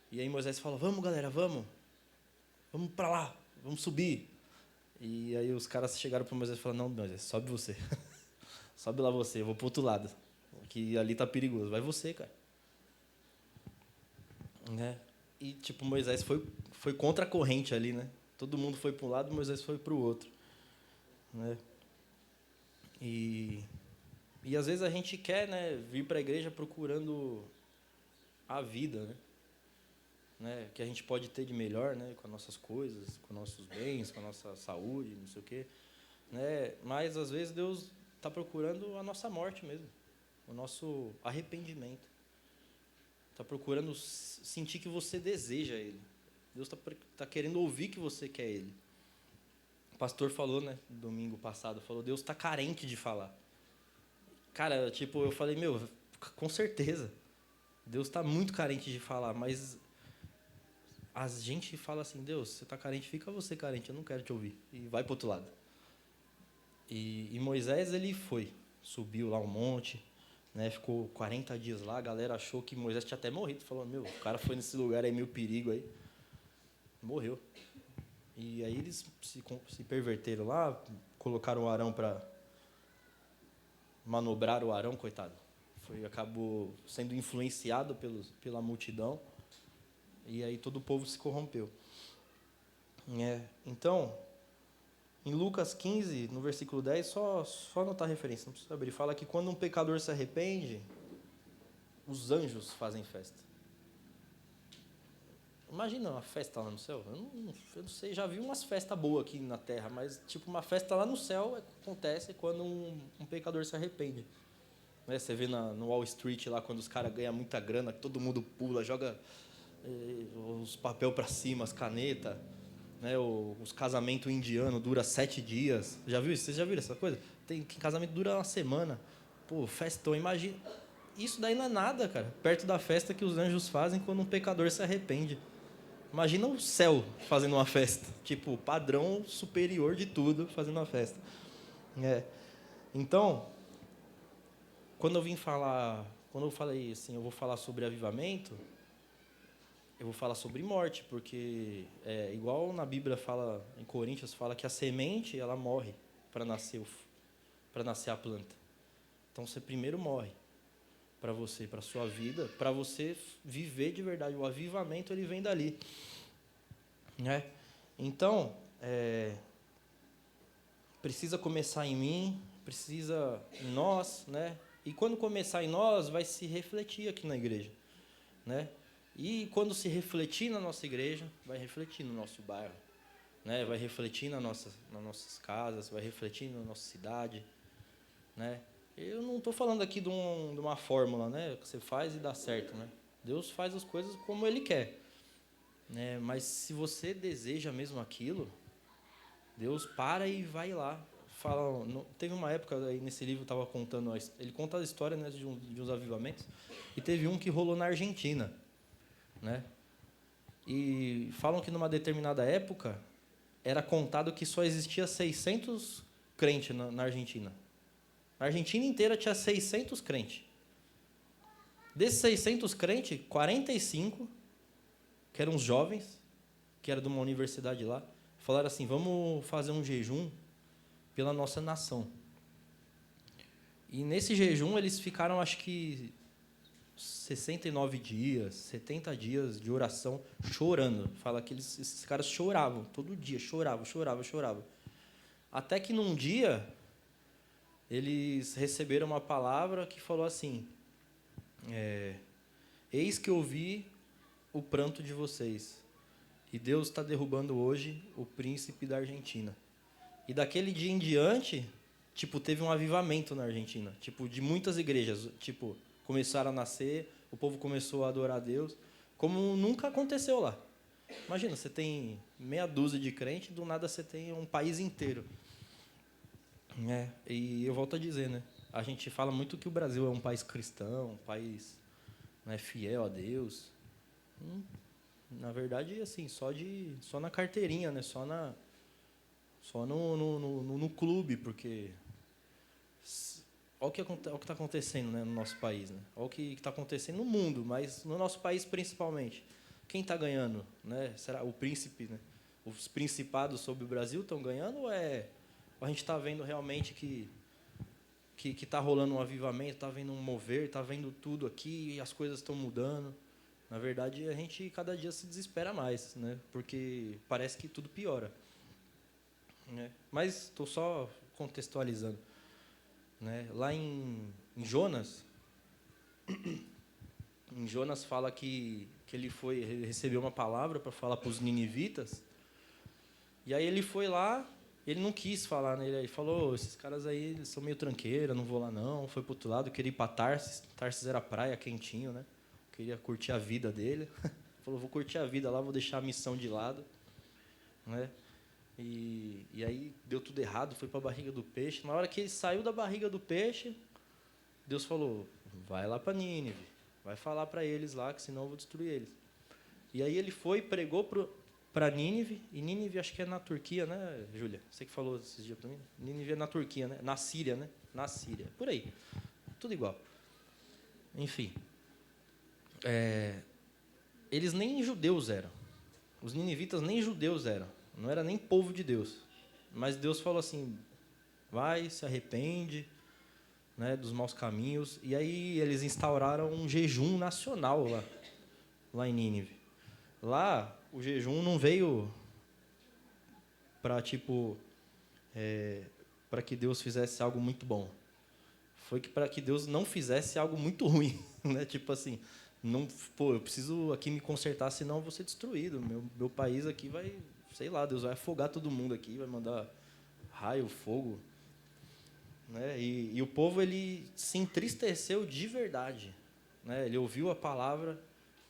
E aí Moisés fala: vamos, galera, vamos para lá, vamos subir. E aí os caras chegaram para Moisés e falaram: não, Moisés, sobe você. Sobe lá você, eu vou para o outro lado, que ali tá perigoso. Vai você, cara. Né? E, tipo, Moisés foi contra a corrente ali, né? Todo mundo foi para um lado, Moisés foi para o outro. Né? E às vezes a gente quer, né, vir para a igreja procurando a vida, né? Que a gente pode ter de melhor, né? Com as nossas coisas, com nossos bens, com a nossa saúde, não sei o quê. Né? Mas, às vezes, Deus está procurando a nossa morte mesmo, o nosso arrependimento. Está procurando sentir que você deseja Ele. Deus está querendo ouvir que você quer Ele. O pastor falou, né, domingo passado, falou, Deus está carente de falar. Cara, tipo, eu falei, meu, com certeza, Deus está muito carente de falar, mas a gente fala assim, Deus, você está carente, fica você carente, eu não quero te ouvir. E vai para o outro lado. E Moisés, ele foi, subiu lá um monte, né, ficou 40 dias lá, a galera achou que Moisés tinha até morrido, falou, meu, o cara foi nesse lugar aí, meio perigo aí, morreu. E aí eles se perverteram lá, colocaram o Arão para manobrar o Arão, coitado. Acabou sendo influenciado pela multidão, e aí todo o povo se corrompeu. Então, em Lucas 15, no versículo 10, só anotar a referência, não precisa abrir. Fala que quando um pecador se arrepende, os anjos fazem festa. Imagina uma festa lá no céu. Eu não sei, já vi umas festas boas aqui na terra, mas tipo uma festa lá no céu acontece quando um pecador se arrepende. Né? Você vê no Wall Street lá, quando os caras ganham muita grana, todo mundo pula, joga os papel para cima, as canetas. Né, os casamentos indianos dura 7 dias. Já viu isso? Vocês já viram essa coisa? Tem casamento dura uma semana. Pô, festão, imagina. Isso daí não é nada, cara. Perto da festa que os anjos fazem quando um pecador se arrepende. Imagina o céu fazendo uma festa. Tipo, padrão superior de tudo fazendo uma festa. Então, quando eu falei assim, eu vou falar sobre avivamento, eu vou falar sobre morte, porque igual na Bíblia fala, em Coríntios, fala que a semente, ela morre para nascer a planta. Então, você primeiro morre para você, para a sua vida, para você viver de verdade. O avivamento, ele vem dali. Né? Então, precisa começar em mim, precisa em nós, né? E quando começar em nós, vai se refletir aqui na igreja, né? E quando se refletir na nossa igreja, vai refletir no nosso bairro, né? Vai refletir nas nossas casas, vai refletir na nossa cidade, né? Eu não estou falando aqui de uma fórmula, né? Que você faz e dá certo, né? Deus faz as coisas como Ele quer, né? Mas se você deseja mesmo aquilo, Deus para e vai lá. Teve uma época aí nesse livro, estava contando, ele conta a história, né, de uns avivamentos, e teve um que rolou na Argentina. Né? E falam que numa determinada época era contado que só existia 600 crentes na Argentina. A Argentina inteira tinha 600 crentes. Desses 600 crentes, 45, que eram os jovens, que eram de uma universidade lá, falaram assim, vamos fazer um jejum pela nossa nação. E nesse jejum eles ficaram, acho que 69 dias, 70 dias de oração, chorando. Fala que esses caras choravam, todo dia, choravam. Até que num dia, eles receberam uma palavra que falou assim, eis que ouvi o pranto de vocês, e Deus está derrubando hoje o príncipe da Argentina. E daquele dia em diante, tipo, teve um avivamento na Argentina, tipo, de muitas igrejas, tipo, começaram a nascer, o povo começou a adorar a Deus, como nunca aconteceu lá. Imagina, você tem meia dúzia de crentes, do nada você tem um país inteiro. E eu volto a dizer, né? A gente fala muito que o Brasil é um país cristão, um país, né, fiel a Deus. Na verdade, assim, só na carteirinha, né? Só no clube, porque olha o que está acontecendo, né, no nosso país, né? Olha o que está acontecendo no mundo, mas no nosso país principalmente. Quem está ganhando? Né? Será o príncipe, né? Os principados sobre o Brasil estão ganhando ou a gente está vendo realmente que está rolando um avivamento, está vendo um mover, está vendo tudo aqui e as coisas estão mudando? Na verdade, a gente cada dia se desespera mais, né? Porque parece que tudo piora. Né? Mas estou só contextualizando. Né? Lá em Jonas, fala que ele recebeu uma palavra para falar para os ninivitas, e aí ele foi lá Ele não quis falar, né? Ele falou, esses caras aí eles são meio tranqueira, não vou lá não. Foi pro outro lado, queria ir para Tarsis. Tarsis era praia, quentinho, né? Queria curtir a vida dele. Falou, vou curtir a vida lá, vou deixar a missão de lado, né? E aí deu tudo errado, foi para a barriga do peixe. Na hora que ele saiu da barriga do peixe, Deus falou, vai lá para Nínive, vai falar para eles lá, que senão eu vou destruir eles. E aí ele foi e pregou para Nínive, e Nínive acho que é na Turquia, né, Júlia? Você que falou esses dias para mim. Nínive é na Turquia, né? Na Síria, né? Na Síria, por aí. Tudo igual. Enfim. Eles nem judeus eram. Os ninivitas nem judeus eram. Não era nem povo de Deus. Mas Deus falou assim, vai, se arrepende, né, dos maus caminhos. E aí eles instauraram um jejum nacional lá em Nínive. Lá, o jejum não veio para para que Deus fizesse algo muito bom. Foi para que Deus não fizesse algo muito ruim, né? Tipo assim, não, pô, eu preciso aqui me consertar, senão eu vou ser destruído. Meu país aqui vai, sei lá, Deus vai afogar todo mundo aqui, vai mandar raio, fogo, né? E o povo ele se entristeceu de verdade, né? Ele ouviu a palavra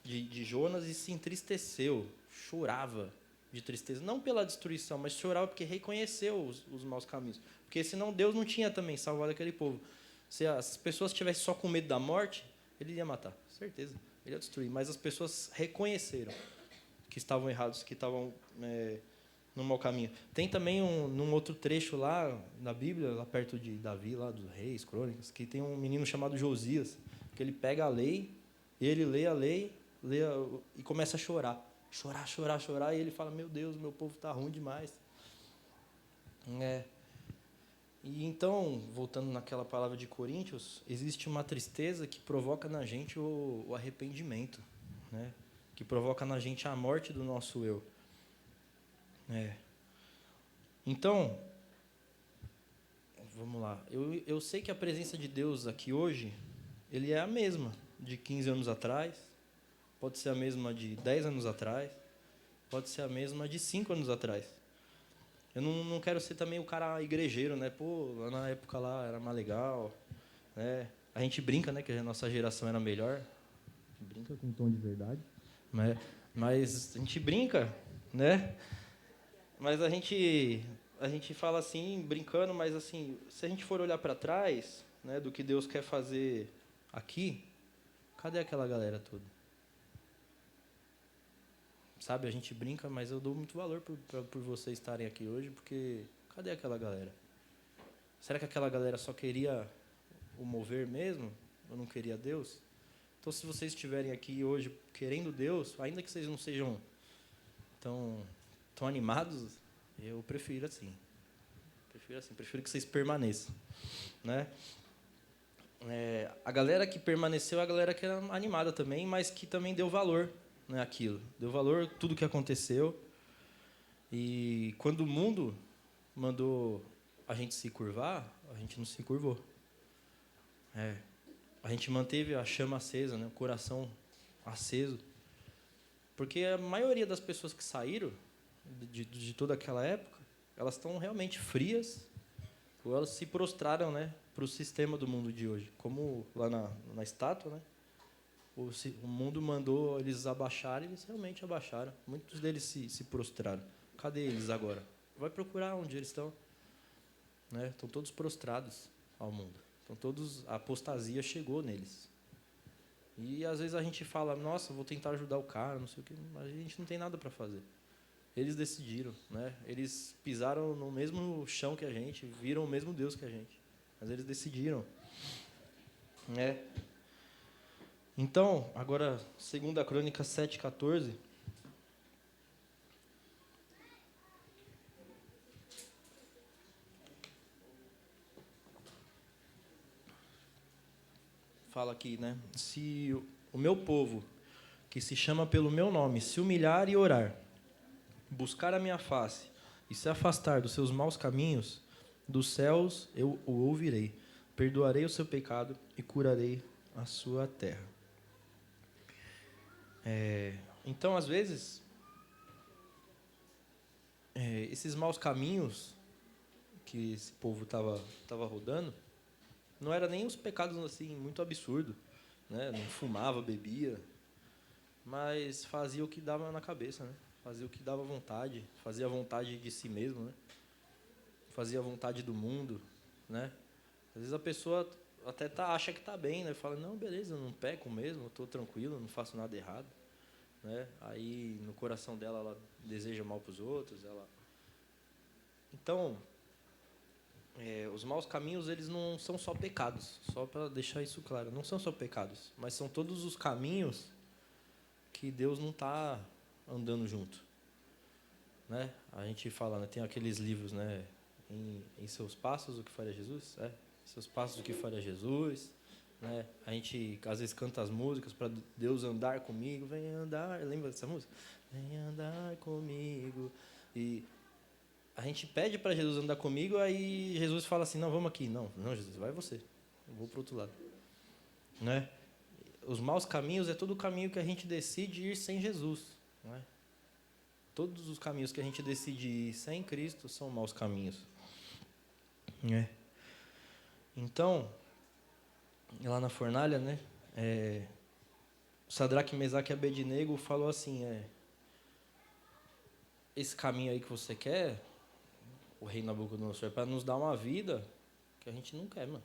de Jonas e se entristeceu, chorava de tristeza, não pela destruição, mas chorava porque reconheceu os maus caminhos. Porque senão Deus não tinha também salvado aquele povo. Se as pessoas estivessem só com medo da morte, ele ia matar, certeza, ele ia destruir. Mas as pessoas reconheceram que estavam errados, que estavam no mau caminho. Tem também num outro trecho lá na Bíblia, lá perto de Davi, lá dos Reis, Crônicas, que tem um menino chamado Josias, que ele pega a lei, ele lê a lei, e começa a chorar. Chorar, e ele fala, meu Deus, meu povo está ruim demais. E então, voltando naquela palavra de Coríntios, existe uma tristeza que provoca na gente o arrependimento, né? Que provoca na gente a morte do nosso eu. Então, vamos lá. Eu sei que a presença de Deus aqui hoje, ele é a mesma de 15 anos atrás, pode ser a mesma de 10 anos atrás, pode ser a mesma de 5 anos atrás. Eu não quero ser também o cara igrejeiro, né? Pô, lá na época lá era mais legal, né? A gente brinca, né, que a nossa geração era melhor. Brinca com um tom de verdade. Mas a gente brinca, né? Mas a gente fala assim, brincando, mas assim, se a gente for olhar para trás, né, do que Deus quer fazer aqui, cadê aquela galera toda? Sabe, a gente brinca, mas eu dou muito valor por vocês estarem aqui hoje, porque cadê aquela galera? Será que aquela galera só queria o mover mesmo? Ou não queria Deus? Então, se vocês estiverem aqui hoje querendo Deus, ainda que vocês não sejam tão animados, eu prefiro assim. Prefiro que vocês permaneçam, né? A galera que permaneceu é a galera que era animada também, mas que também deu valor, né, àquilo. Deu valor a tudo que aconteceu. E quando o mundo mandou a gente se curvar, a gente não se curvou. A gente manteve a chama acesa, né, o coração aceso. Porque a maioria das pessoas que saíram de toda aquela época, elas estão realmente frias, ou elas se prostraram, né, para o sistema do mundo de hoje. Como lá na estátua, né, o mundo mandou eles abaixarem, eles realmente abaixaram. Muitos deles se prostraram. Cadê eles agora? Vai procurar onde eles estão. Né? Estão todos prostrados ao mundo. A apostasia chegou neles. E às vezes a gente fala, nossa, vou tentar ajudar o cara, não sei o quê, mas a gente não tem nada para fazer. Eles decidiram, né? Eles pisaram no mesmo chão que a gente, viram o mesmo Deus que a gente, mas eles decidiram, né? Então, agora, 2 Crônicas 7:14. Fala aqui, né? Se o meu povo, que se chama pelo meu nome, se humilhar e orar, buscar a minha face e se afastar dos seus maus caminhos, dos céus eu o ouvirei, perdoarei o seu pecado e curarei a sua terra. Então, às vezes, esses maus caminhos, que esse povo tava rodando, não era nem os pecados assim muito absurdos, né? Não fumava, bebia, mas fazia o que dava na cabeça, né? Fazia o que dava vontade, fazia a vontade de si mesmo, né? Fazia a vontade do mundo, né? Às vezes a pessoa até acha que está bem, né? Fala, não, beleza, eu não peco mesmo, eu estou tranquilo, não faço nada errado, né? Aí no coração dela ela deseja mal para os outros, ela... Então, os maus caminhos, eles não são só pecados, só para deixar isso claro, não são só pecados, mas são todos os caminhos que Deus não está andando junto, né? A gente fala, né? Tem aqueles livros, né? Em seus passos, o que faria Jesus? Seus passos, o que faria Jesus? Né? A gente, às vezes, canta as músicas para Deus andar comigo. Vem andar, lembra dessa música? Vem andar comigo. E a gente pede para Jesus andar comigo, aí Jesus fala assim, não, vamos aqui. Não, Jesus, vai você. Eu vou para o outro lado. Né? Os maus caminhos é todo o caminho que a gente decide ir sem Jesus. Né? Todos os caminhos que a gente decide ir sem Cristo são maus caminhos. Então, lá na fornalha, né? Sadraque, Mesaque e Abednego falou assim, esse caminho aí que você quer, o rei Nabucodonosor, é para nos dar uma vida que a gente não quer, mano.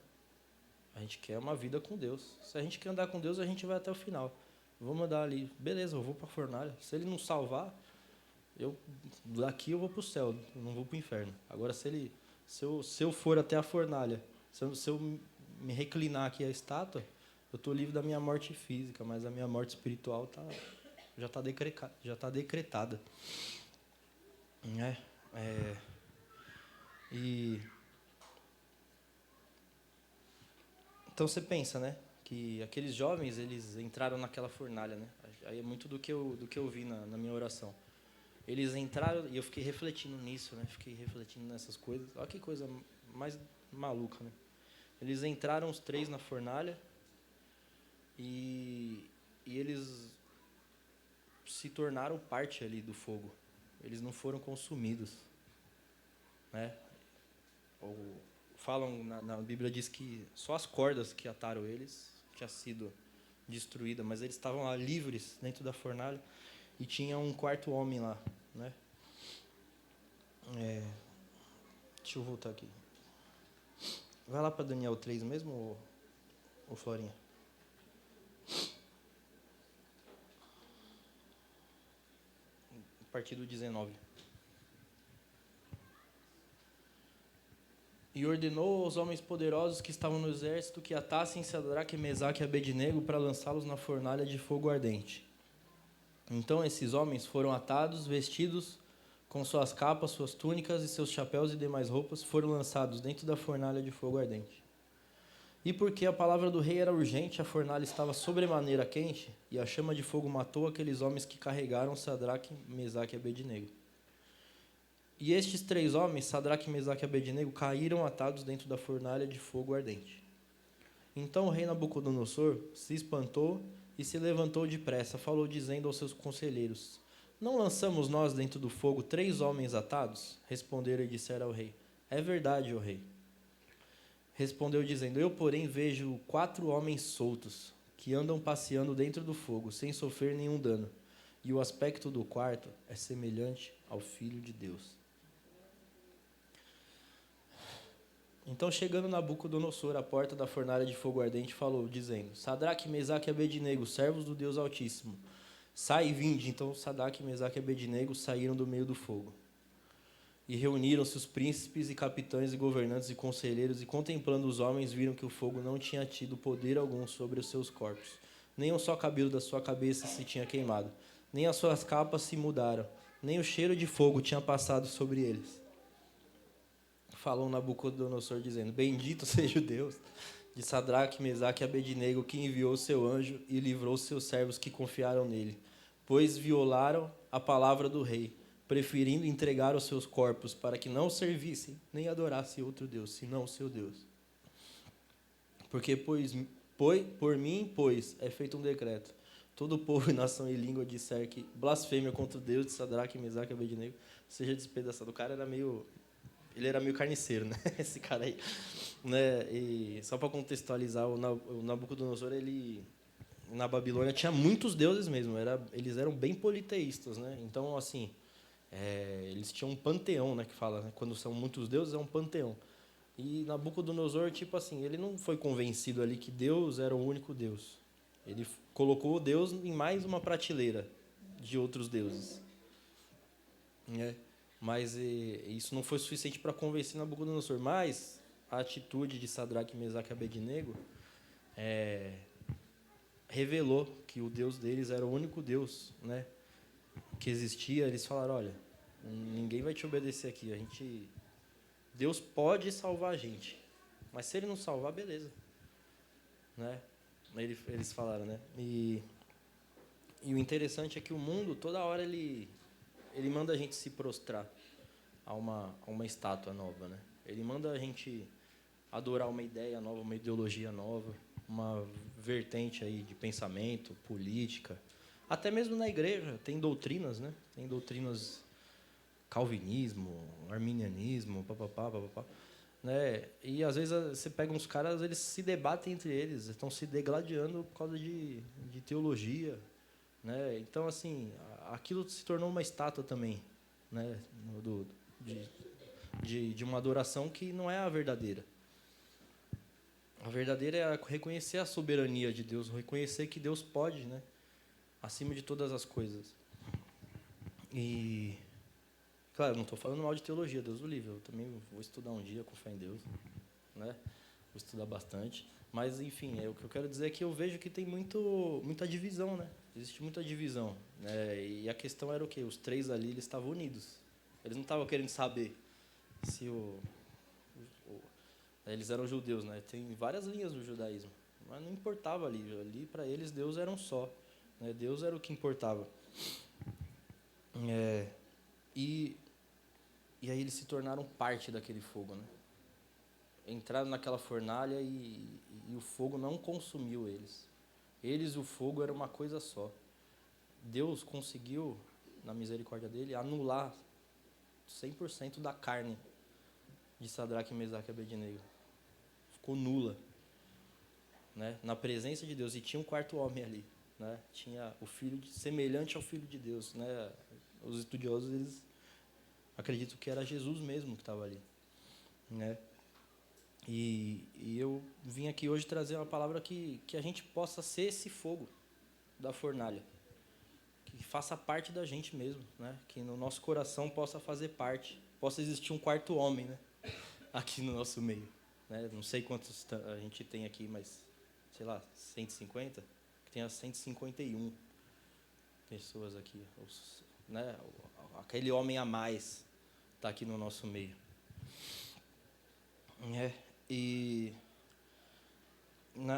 A gente quer uma vida com Deus. Se a gente quer andar com Deus, a gente vai até o final. Vamos andar ali. Beleza, eu vou para a fornalha. Se ele não salvar, daqui eu vou para o céu, eu não vou para o inferno. Agora, se eu for até a fornalha, se eu me reclinar aqui a estátua, eu estou livre da minha morte física, mas a minha morte espiritual já está decretada. Então você pensa, né, que aqueles jovens, eles entraram naquela fornalha, né? Aí é muito do que eu vi na minha oração. Eles entraram, e eu fiquei refletindo nisso, né? Fiquei refletindo nessas coisas. Olha que coisa mais maluca, né? Eles entraram os três na fornalha e eles se tornaram parte ali do fogo. Eles não foram consumidos, né? Falam, na Bíblia diz que só as cordas que ataram eles tinha sido destruída, mas eles estavam lá livres dentro da fornalha e tinha um quarto homem lá, né? Deixa eu voltar aqui. Vai lá para Daniel 3 mesmo, ou Florinha? A partir do 19. E ordenou aos homens poderosos que estavam no exército que atassem Sadraque, Mesaque e Abednego para lançá-los na fornalha de fogo ardente. Então esses homens foram atados, vestidos com suas capas, suas túnicas e seus chapéus e demais roupas, foram lançados dentro da fornalha de fogo ardente. E porque a palavra do rei era urgente, a fornalha estava sobremaneira quente, e a chama de fogo matou aqueles homens que carregaram Sadraque, Mesaque e Abednego. E estes três homens, Sadraque, Mesaque e Abednego, caíram atados dentro da fornalha de fogo ardente. Então o rei Nabucodonosor se espantou e se levantou depressa, falou dizendo aos seus conselheiros, não lançamos nós dentro do fogo 3 homens atados? Responderam e disseram ao rei, é verdade, ó rei. Respondeu dizendo, eu porém vejo 4 homens soltos, que andam passeando dentro do fogo, sem sofrer nenhum dano. E o aspecto do quarto é semelhante ao Filho de Deus. Então, chegando Nabucodonosor à porta da fornalha de fogo ardente, falou, dizendo, Sadraque, Mesaque e Abednego, servos do Deus Altíssimo, sai e vinde. Então, Sadraque, Mesaque e Abednego saíram do meio do fogo. E reuniram-se os príncipes e capitães e governantes e conselheiros, e contemplando os homens, viram que o fogo não tinha tido poder algum sobre os seus corpos. Nem um só cabelo da sua cabeça se tinha queimado, nem as suas capas se mudaram, nem o cheiro de fogo tinha passado sobre eles. Falou Nabucodonosor, dizendo, bendito seja o Deus de Sadraque, Mesaque e Abednego, que enviou o seu anjo e livrou os seus servos que confiaram nele, pois violaram a palavra do rei, preferindo entregar os seus corpos para que não servissem nem adorassem outro Deus, senão o seu Deus. Porque por mim, pois, é feito um decreto. Todo povo, nação e língua disser que blasfêmia contra o Deus de Sadraque, Mesaque e Abednego seja despedaçado. O cara era meio ele era meio carniceiro, né? Esse cara aí, né? E só para contextualizar, o Nabucodonosor, ele na Babilônia tinha muitos deuses mesmo, eles eram bem politeístas, né? Então, assim, eles tinham um panteão, né, que fala, né? Quando são muitos deuses, é um panteão. E Nabucodonosor, tipo assim, ele não foi convencido ali que Deus era o único Deus. Ele colocou Deus em mais uma prateleira de outros deuses, né? Mas isso não foi suficiente para convencer Nabucodonosor. Mas a atitude de Sadraque, Mesaque e Abednego revelou que o Deus deles era o único Deus, né, que existia. Eles falaram: olha, ninguém vai te obedecer aqui. Deus pode salvar a gente, mas se ele não salvar, beleza, né? Eles falaram, né? E o interessante é que o mundo toda hora ele manda a gente se prostrar a uma estátua nova, né? Ele manda a gente adorar uma ideia nova, uma ideologia nova, uma vertente aí de pensamento, política. Até mesmo na igreja tem doutrinas, né? Tem doutrinas calvinismo, arminianismo, papapá, né? E às vezes você pega uns caras, eles se debatem entre eles, estão se degladiando por causa de teologia, né? Então, assim, aquilo se tornou uma estátua também, né? De uma adoração que não é a verdadeira. A verdadeira é reconhecer a soberania de Deus, reconhecer que Deus pode, né? Acima de todas as coisas. E, claro, não estou falando mal de teologia, Deus o livre. Eu também vou estudar um dia com fé em Deus, né? Vou estudar bastante. Mas, enfim, o que eu quero dizer é que eu vejo que tem muita divisão, né? Existe muita divisão, né? E a questão era o quê? Os três ali, eles estavam unidos. Eles não estavam querendo saber se eles eram judeus, né? Tem várias linhas no judaísmo, mas não importava ali. Ali, para eles, Deus era um só, né? Deus era o que importava. E aí eles se tornaram parte daquele fogo, né? Entraram naquela fornalha e o fogo não consumiu eles. Eles e o fogo era uma coisa só. Deus conseguiu, na misericórdia dele, anular 100% da carne de Sadraque, Mesaque e Abednego. Ficou nula, né? Na presença de Deus. E tinha um quarto homem ali, né? Tinha o filho semelhante ao Filho de Deus, né? Os estudiosos, eles acreditam que era Jesus mesmo que estava ali, né? E eu vim aqui hoje trazer uma palavra que a gente possa ser esse fogo da fornalha, que faça parte da gente mesmo, né? Que no nosso coração possa fazer parte, possa existir um quarto homem, né? Aqui no nosso meio, né? Não sei quantos a gente tem aqui, mas sei lá, 150, que tem as 151 pessoas aqui, né? Aquele homem a mais está aqui no nosso meio, E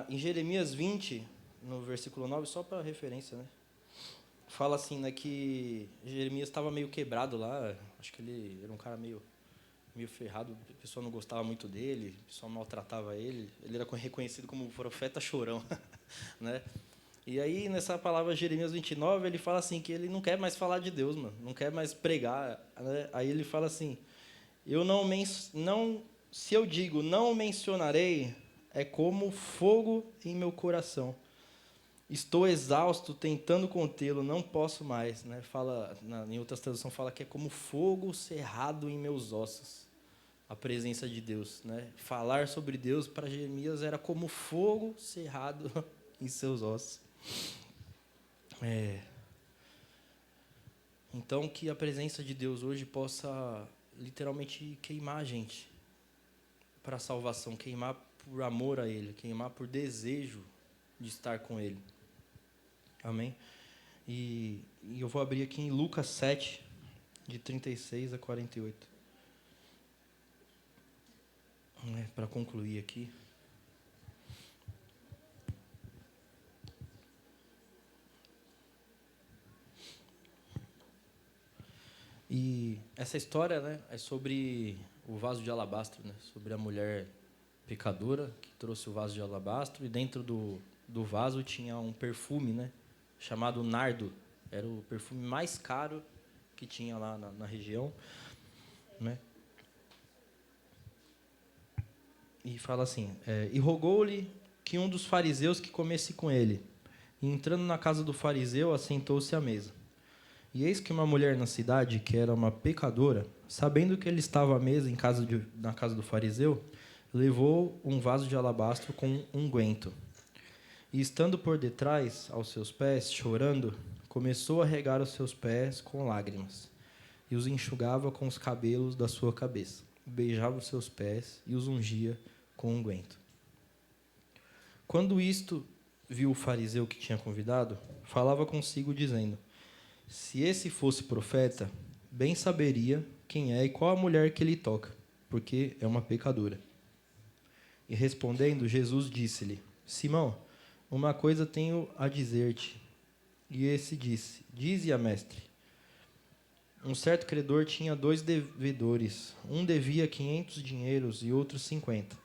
em Jeremias 20, no versículo 9, só para referência, né? Fala assim, né, que Jeremias estava meio quebrado lá. Acho que ele era um cara meio ferrado. O pessoal não gostava muito dele, o pessoal maltratava ele. Ele era reconhecido como o profeta chorão, né? E aí, nessa palavra Jeremias 29, ele fala assim, que ele não quer mais falar de Deus, mano. Não quer mais pregar, né? Aí ele fala assim, se eu digo não mencionarei, é como fogo em meu coração. Estou exausto tentando contê-lo, não posso mais, né? Fala, em outras traduções fala que é como fogo cerrado em meus ossos. A presença de Deus, né? Falar sobre Deus para Jeremias era como fogo cerrado em seus ossos. Então, que a presença de Deus hoje possa literalmente queimar a gente para a salvação, queimar por amor a Ele, queimar por desejo de estar com Ele. Amém? E eu vou abrir aqui em Lucas 7, de 36 a 48. Para concluir aqui. E essa história, né, é sobre o vaso de alabastro, né, sobre a mulher pecadora que trouxe o vaso de alabastro e dentro do vaso tinha um perfume, né, chamado nardo. Era o perfume mais caro que tinha lá na região, né? e fala assim, e rogou-lhe que um dos fariseus que comesse com ele. E entrando na casa do fariseu, assentou-se à mesa. E eis que uma mulher na cidade, que era uma pecadora, sabendo que ele estava à mesa na casa do fariseu, levou um vaso de alabastro com unguento. E estando por detrás, aos seus pés, chorando, começou a regar os seus pés com lágrimas, e os enxugava com os cabelos da sua cabeça. Beijava os seus pés e os ungia com unguento. Quando isto viu o fariseu que tinha convidado, falava consigo, dizendo: se esse fosse profeta, bem saberia quem é e qual a mulher que lhe toca, porque é uma pecadora. E respondendo, Jesus disse-lhe: Simão, uma coisa tenho a dizer-te. E esse disse: dize-a, mestre. Um certo credor tinha 2 devedores. Um devia 500 dinheiros e outro 50.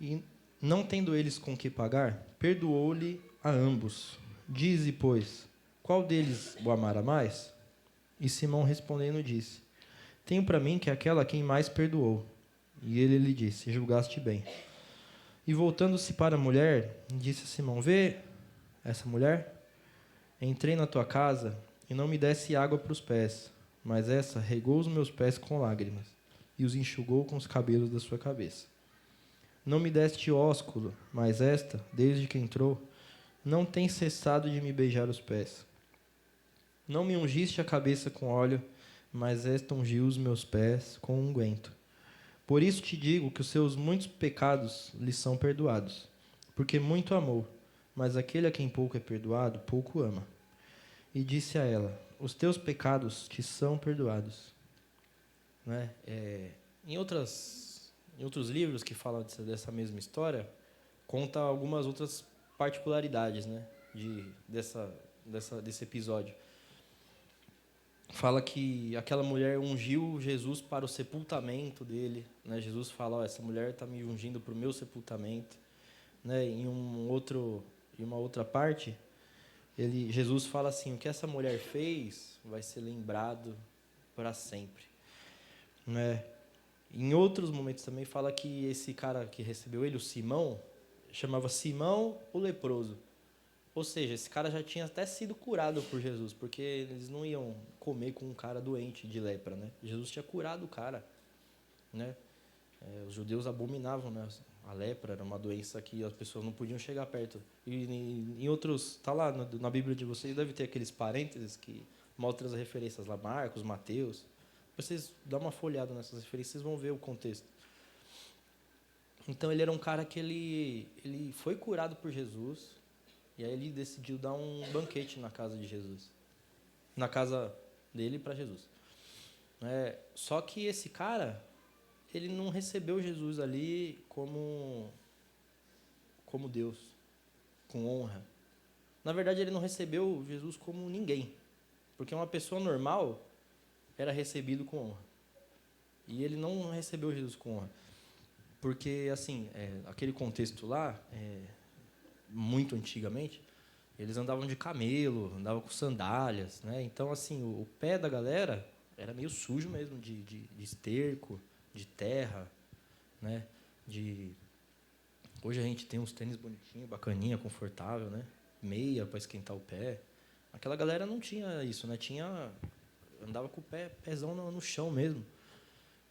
E, não tendo eles com que pagar, perdoou-lhe a ambos. Dize, pois, qual deles o amará mais? E Simão respondendo disse: tenho para mim que é aquela a quem mais perdoou. E ele lhe disse: julgaste bem. E voltando-se para a mulher, disse a Simão: vê essa mulher? Entrei na tua casa e não me desse água para os pés, mas essa regou os meus pés com lágrimas e os enxugou com os cabelos da sua cabeça. Não me deste ósculo, mas esta, desde que entrou, não tem cessado de me beijar os pés. Não me ungiste a cabeça com óleo, mas esta ungiu os meus pés com unguento. Por isso te digo que os seus muitos pecados lhe são perdoados, porque muito amou, mas aquele a quem pouco é perdoado, pouco ama. E disse a ela: os teus pecados te são perdoados. Né? Em outros livros que falam dessa mesma história, conta algumas outras particularidades, né, desse episódio. Fala que aquela mulher ungiu Jesus para o sepultamento dele. Né? Jesus fala: essa mulher está me ungindo para o meu sepultamento. Né? Em uma outra parte, Jesus fala assim: o que essa mulher fez vai ser lembrado para sempre. Né? Em outros momentos também fala que esse cara que recebeu ele, o Simão, chamava Simão o leproso. Ou seja, esse cara já tinha até sido curado por Jesus, porque eles não iam comer com um cara doente de lepra, né? Jesus tinha curado o cara, né? Os judeus abominavam, né? A lepra era uma doença que as pessoas não podiam chegar perto. E em outros, tá lá na Bíblia de vocês, deve ter aqueles parênteses que mostram as referências lá, Marcos, Mateus. Vocês dão uma folhada nessas referências, vocês vão ver o contexto. Então ele era um cara que ele foi curado por Jesus. E aí ele decidiu dar um banquete na casa de Jesus. Na casa dele para Jesus. Só que esse cara, ele não recebeu Jesus ali como Deus, com honra. Na verdade, ele não recebeu Jesus como ninguém. Porque uma pessoa normal era recebido com honra. E ele não recebeu Jesus com honra. Porque, assim, aquele contexto lá... muito antigamente, eles andavam de camelo, andavam com sandálias, né? Então, assim, o pé da galera era meio sujo mesmo, de esterco, de terra, né? Hoje a gente tem uns tênis bonitinhos, bacaninha, confortável, né? Meia para esquentar o pé. Aquela galera não tinha isso, né? Andava com o pezão no chão mesmo.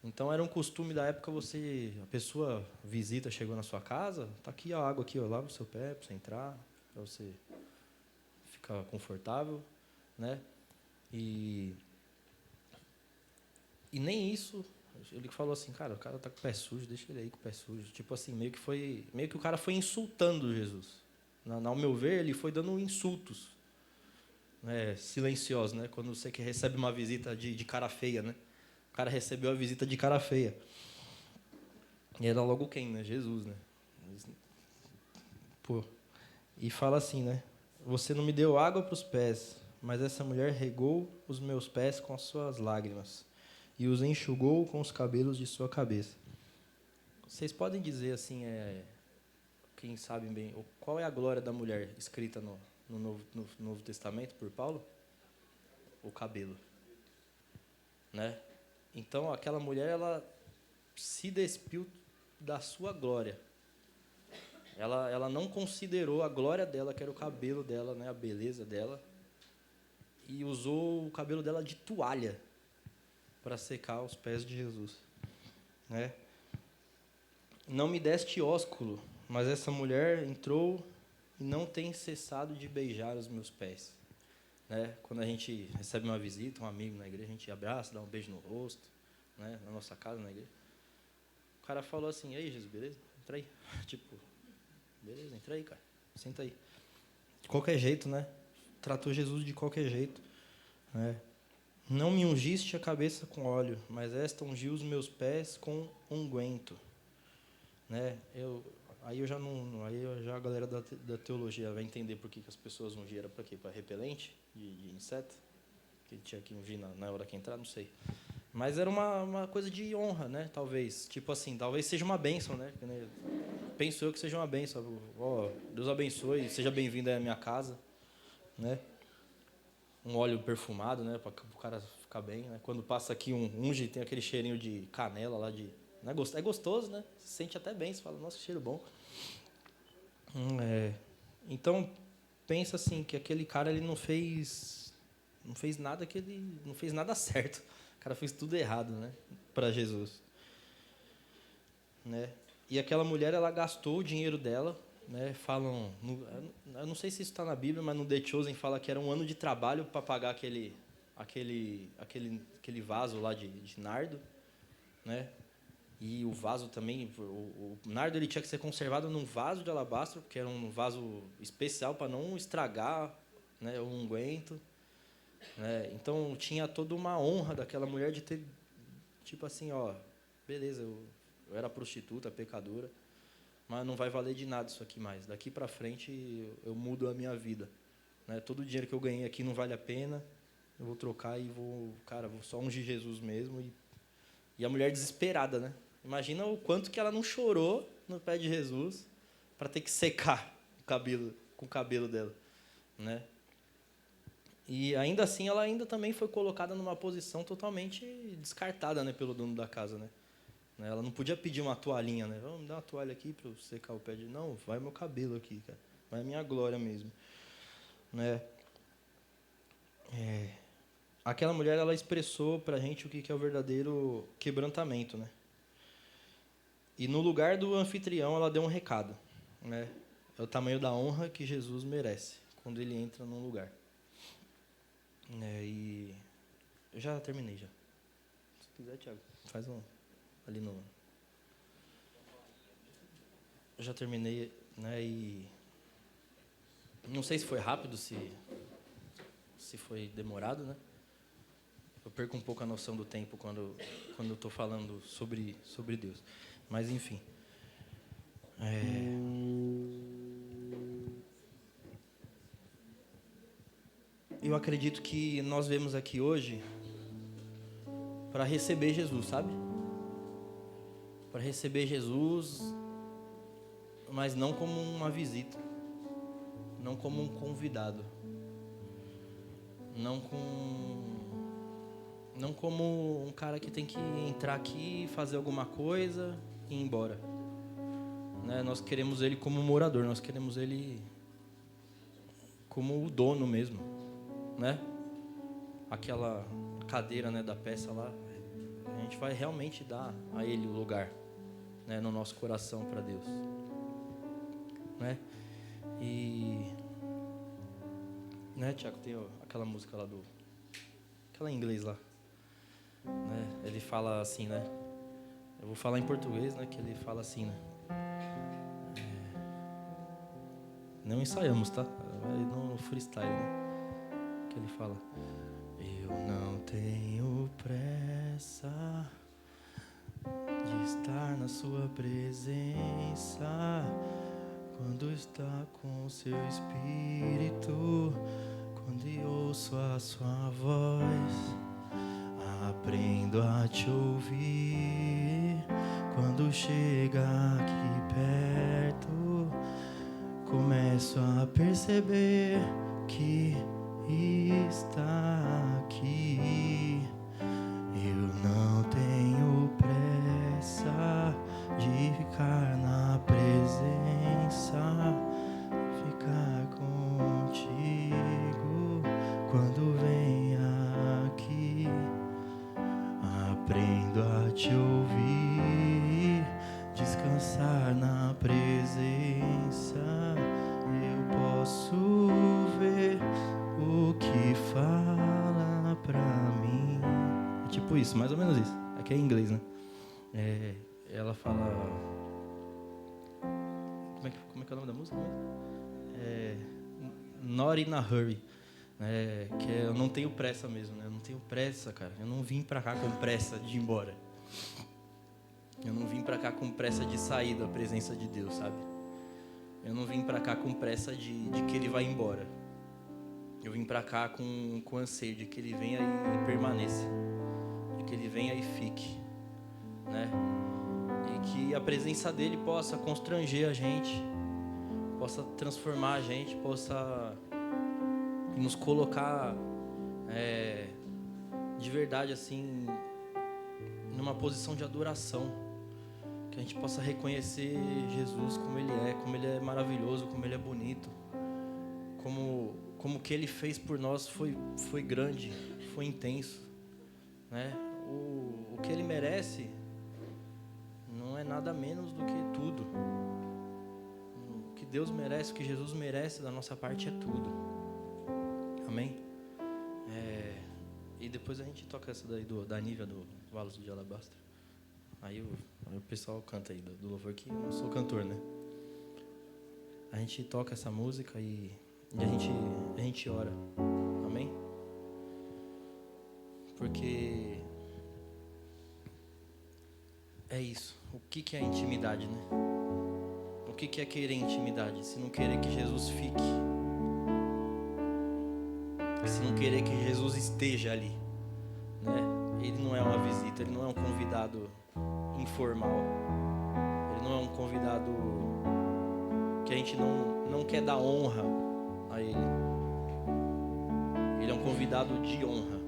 Então era um costume da época, a pessoa visita, chegou na sua casa, tá aqui a água aqui, ó, lava o seu pé para você entrar, para você ficar confortável, né? E nem isso, ele falou assim: cara, o cara tá com o pé sujo, deixa ele aí com o pé sujo. Tipo assim, meio que o cara foi insultando Jesus. Ao meu ver, ele foi dando insultos, né, silenciosos, né? Quando você que recebe uma visita de cara feia, né? O cara recebeu a visita de cara feia. E era logo quem, né? Jesus, né? Pô. E fala assim, né? Você não me deu água para os pés, mas essa mulher regou os meus pés com as suas lágrimas e os enxugou com os cabelos de sua cabeça. Vocês podem dizer assim, quem sabe bem, qual é a glória da mulher escrita no Novo Testamento por Paulo? O cabelo, né? Então, aquela mulher, ela se despiu da sua glória. Ela não considerou a glória dela, que era o cabelo dela, né, a beleza dela, e usou o cabelo dela de toalha para secar os pés de Jesus, né? Não me deste ósculo, mas essa mulher entrou e não tem cessado de beijar os meus pés, né? Quando a gente recebe uma visita, um amigo na igreja, a gente abraça, dá um beijo no rosto, né? Na nossa casa, na igreja. O cara falou assim: "E aí, Jesus, beleza? Entra aí." Tipo, beleza, entra aí, cara. Senta aí. De qualquer jeito, né? Tratou Jesus de qualquer jeito, né? Não me ungiste a cabeça com óleo, mas esta ungiu os meus pés com unguento, né? Aí a galera da teologia vai entender por que as pessoas ungiam, era para quê? Para repelente de inseto, que tinha que ungir na hora que entrar, não sei. Mas era uma coisa de honra, né? Talvez, tipo assim, talvez seja uma bênção, né? Penso eu que seja uma bênção. Ó, Deus abençoe, seja bem-vindo aí à minha casa, né? Um óleo perfumado, né? Para o cara ficar bem, né? Quando passa aqui unge, tem aquele cheirinho de canela lá de... Não é gostoso, né? Se sente até bem, você fala, nossa, que cheiro bom. Então, pensa assim, que aquele cara, ele não fez nada não fez nada certo. O cara fez tudo errado, né? Para Jesus, né? E aquela mulher, ela gastou o dinheiro dela, né? Falam, eu não sei se isso está na Bíblia, mas no The Chosen fala que era um ano de trabalho para pagar aquele vaso lá de nardo, né? E o vaso também, o nardo, ele tinha que ser conservado num vaso de alabastro, porque era um vaso especial para não estragar, né, o unguento, né? Então tinha toda uma honra daquela mulher de ter, tipo assim, ó, beleza, eu era prostituta, pecadora, mas não vai valer de nada isso aqui mais. Daqui para frente eu mudo a minha vida, né? Todo o dinheiro que eu ganhei aqui não vale a pena, eu vou trocar e vou só ungir Jesus mesmo. E a mulher desesperada, né? Imagina o quanto que ela não chorou no pé de Jesus para ter que secar com o cabelo dela, né? E ainda assim, ela ainda também foi colocada numa posição totalmente descartada, né, pelo dono da casa, né? Ela não podia pedir uma toalhinha, né? Vamos me dar uma toalha aqui para eu secar o pé de... Não, vai meu cabelo aqui, cara. Vai a minha glória mesmo, né? Aquela mulher, ela expressou para a gente o que é o verdadeiro quebrantamento, né? E no lugar do anfitrião, ela deu um recado, né? É o tamanho da honra que Jesus merece quando ele entra num lugar. E eu já terminei já. Se quiser, Thiago, faz um ali no... Eu já terminei, né? E não sei se foi rápido, se foi demorado, né? Eu perco um pouco a noção do tempo quando eu estou falando sobre Deus. Mas, enfim. Eu acredito que nós vemos aqui hoje para receber Jesus, sabe? Para receber Jesus, mas não como uma visita. Não como um convidado. Não como um cara que tem que entrar aqui, fazer alguma coisa e ir embora. Né? Nós queremos ele como morador, nós queremos ele como o dono mesmo, né? Aquela cadeira, né, da peça lá, a gente vai realmente dar a ele o lugar, né, no nosso coração para Deus, né? E, né, Tiago, tem aquela música lá aquela em inglês lá, né? Ele fala assim, né? Eu vou falar em português, né? Que ele fala assim, né? Não ensaiamos, tá? Vai no freestyle, né? Que ele fala: eu não tenho pressa de estar na sua presença. Quando está com seu espírito, quando eu ouço a sua voz, aprendo a te ouvir. Quando chega aqui perto, começo a perceber que está aqui. Eu não tenho pressa de Quando venho aqui, aprendo a te ouvir, descansar na presença. Eu posso ver o que fala pra mim. É tipo isso, mais ou menos isso. Aqui é em inglês, né? Ela fala... Como é que é o nome da música mesmo? Not in a Hurry. Que eu não tenho pressa mesmo, né? Eu não tenho pressa, cara. Eu não vim pra cá com pressa de ir embora. Eu não vim pra cá com pressa de sair da presença de Deus, sabe? Eu não vim pra cá com pressa de que Ele vai embora. Eu vim pra cá com anseio de que Ele venha e permaneça. De que Ele venha e fique, né? E que a presença dEle possa constranger a gente, possa transformar a gente, possa nos colocar de verdade assim numa posição de adoração, que a gente possa reconhecer Jesus como Ele é maravilhoso, como Ele é bonito, como o que Ele fez por nós foi grande, foi intenso, né? O que Ele merece não é nada menos do que tudo. O que Deus merece, o que Jesus merece da nossa parte é tudo. Amém? E depois a gente toca essa daí da Nívia, do Valos de Alabastro. Aí o pessoal canta aí do louvor, que eu não sou cantor, né? A gente toca essa música e a gente ora. Amém? Porque é isso. O que é intimidade, né? O que é querer intimidade? Se não querer que Jesus fique, se não querer que Jesus esteja ali, né? Ele não é uma visita, Ele não é um convidado informal, Ele não é um convidado que a gente não quer dar honra a Ele. Ele é um convidado de honra.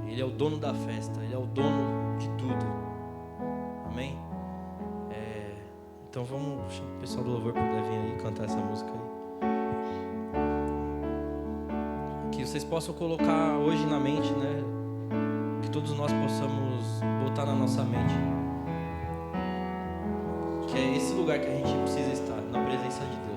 Ele é o dono da festa, Ele é o dono de tudo. Amém? Então vamos chamar o pessoal do louvor para poder vir aí cantar essa música aí. Que vocês possam colocar hoje na mente, né? Que todos nós possamos botar na nossa mente que é esse lugar que a gente precisa estar, na presença de Deus.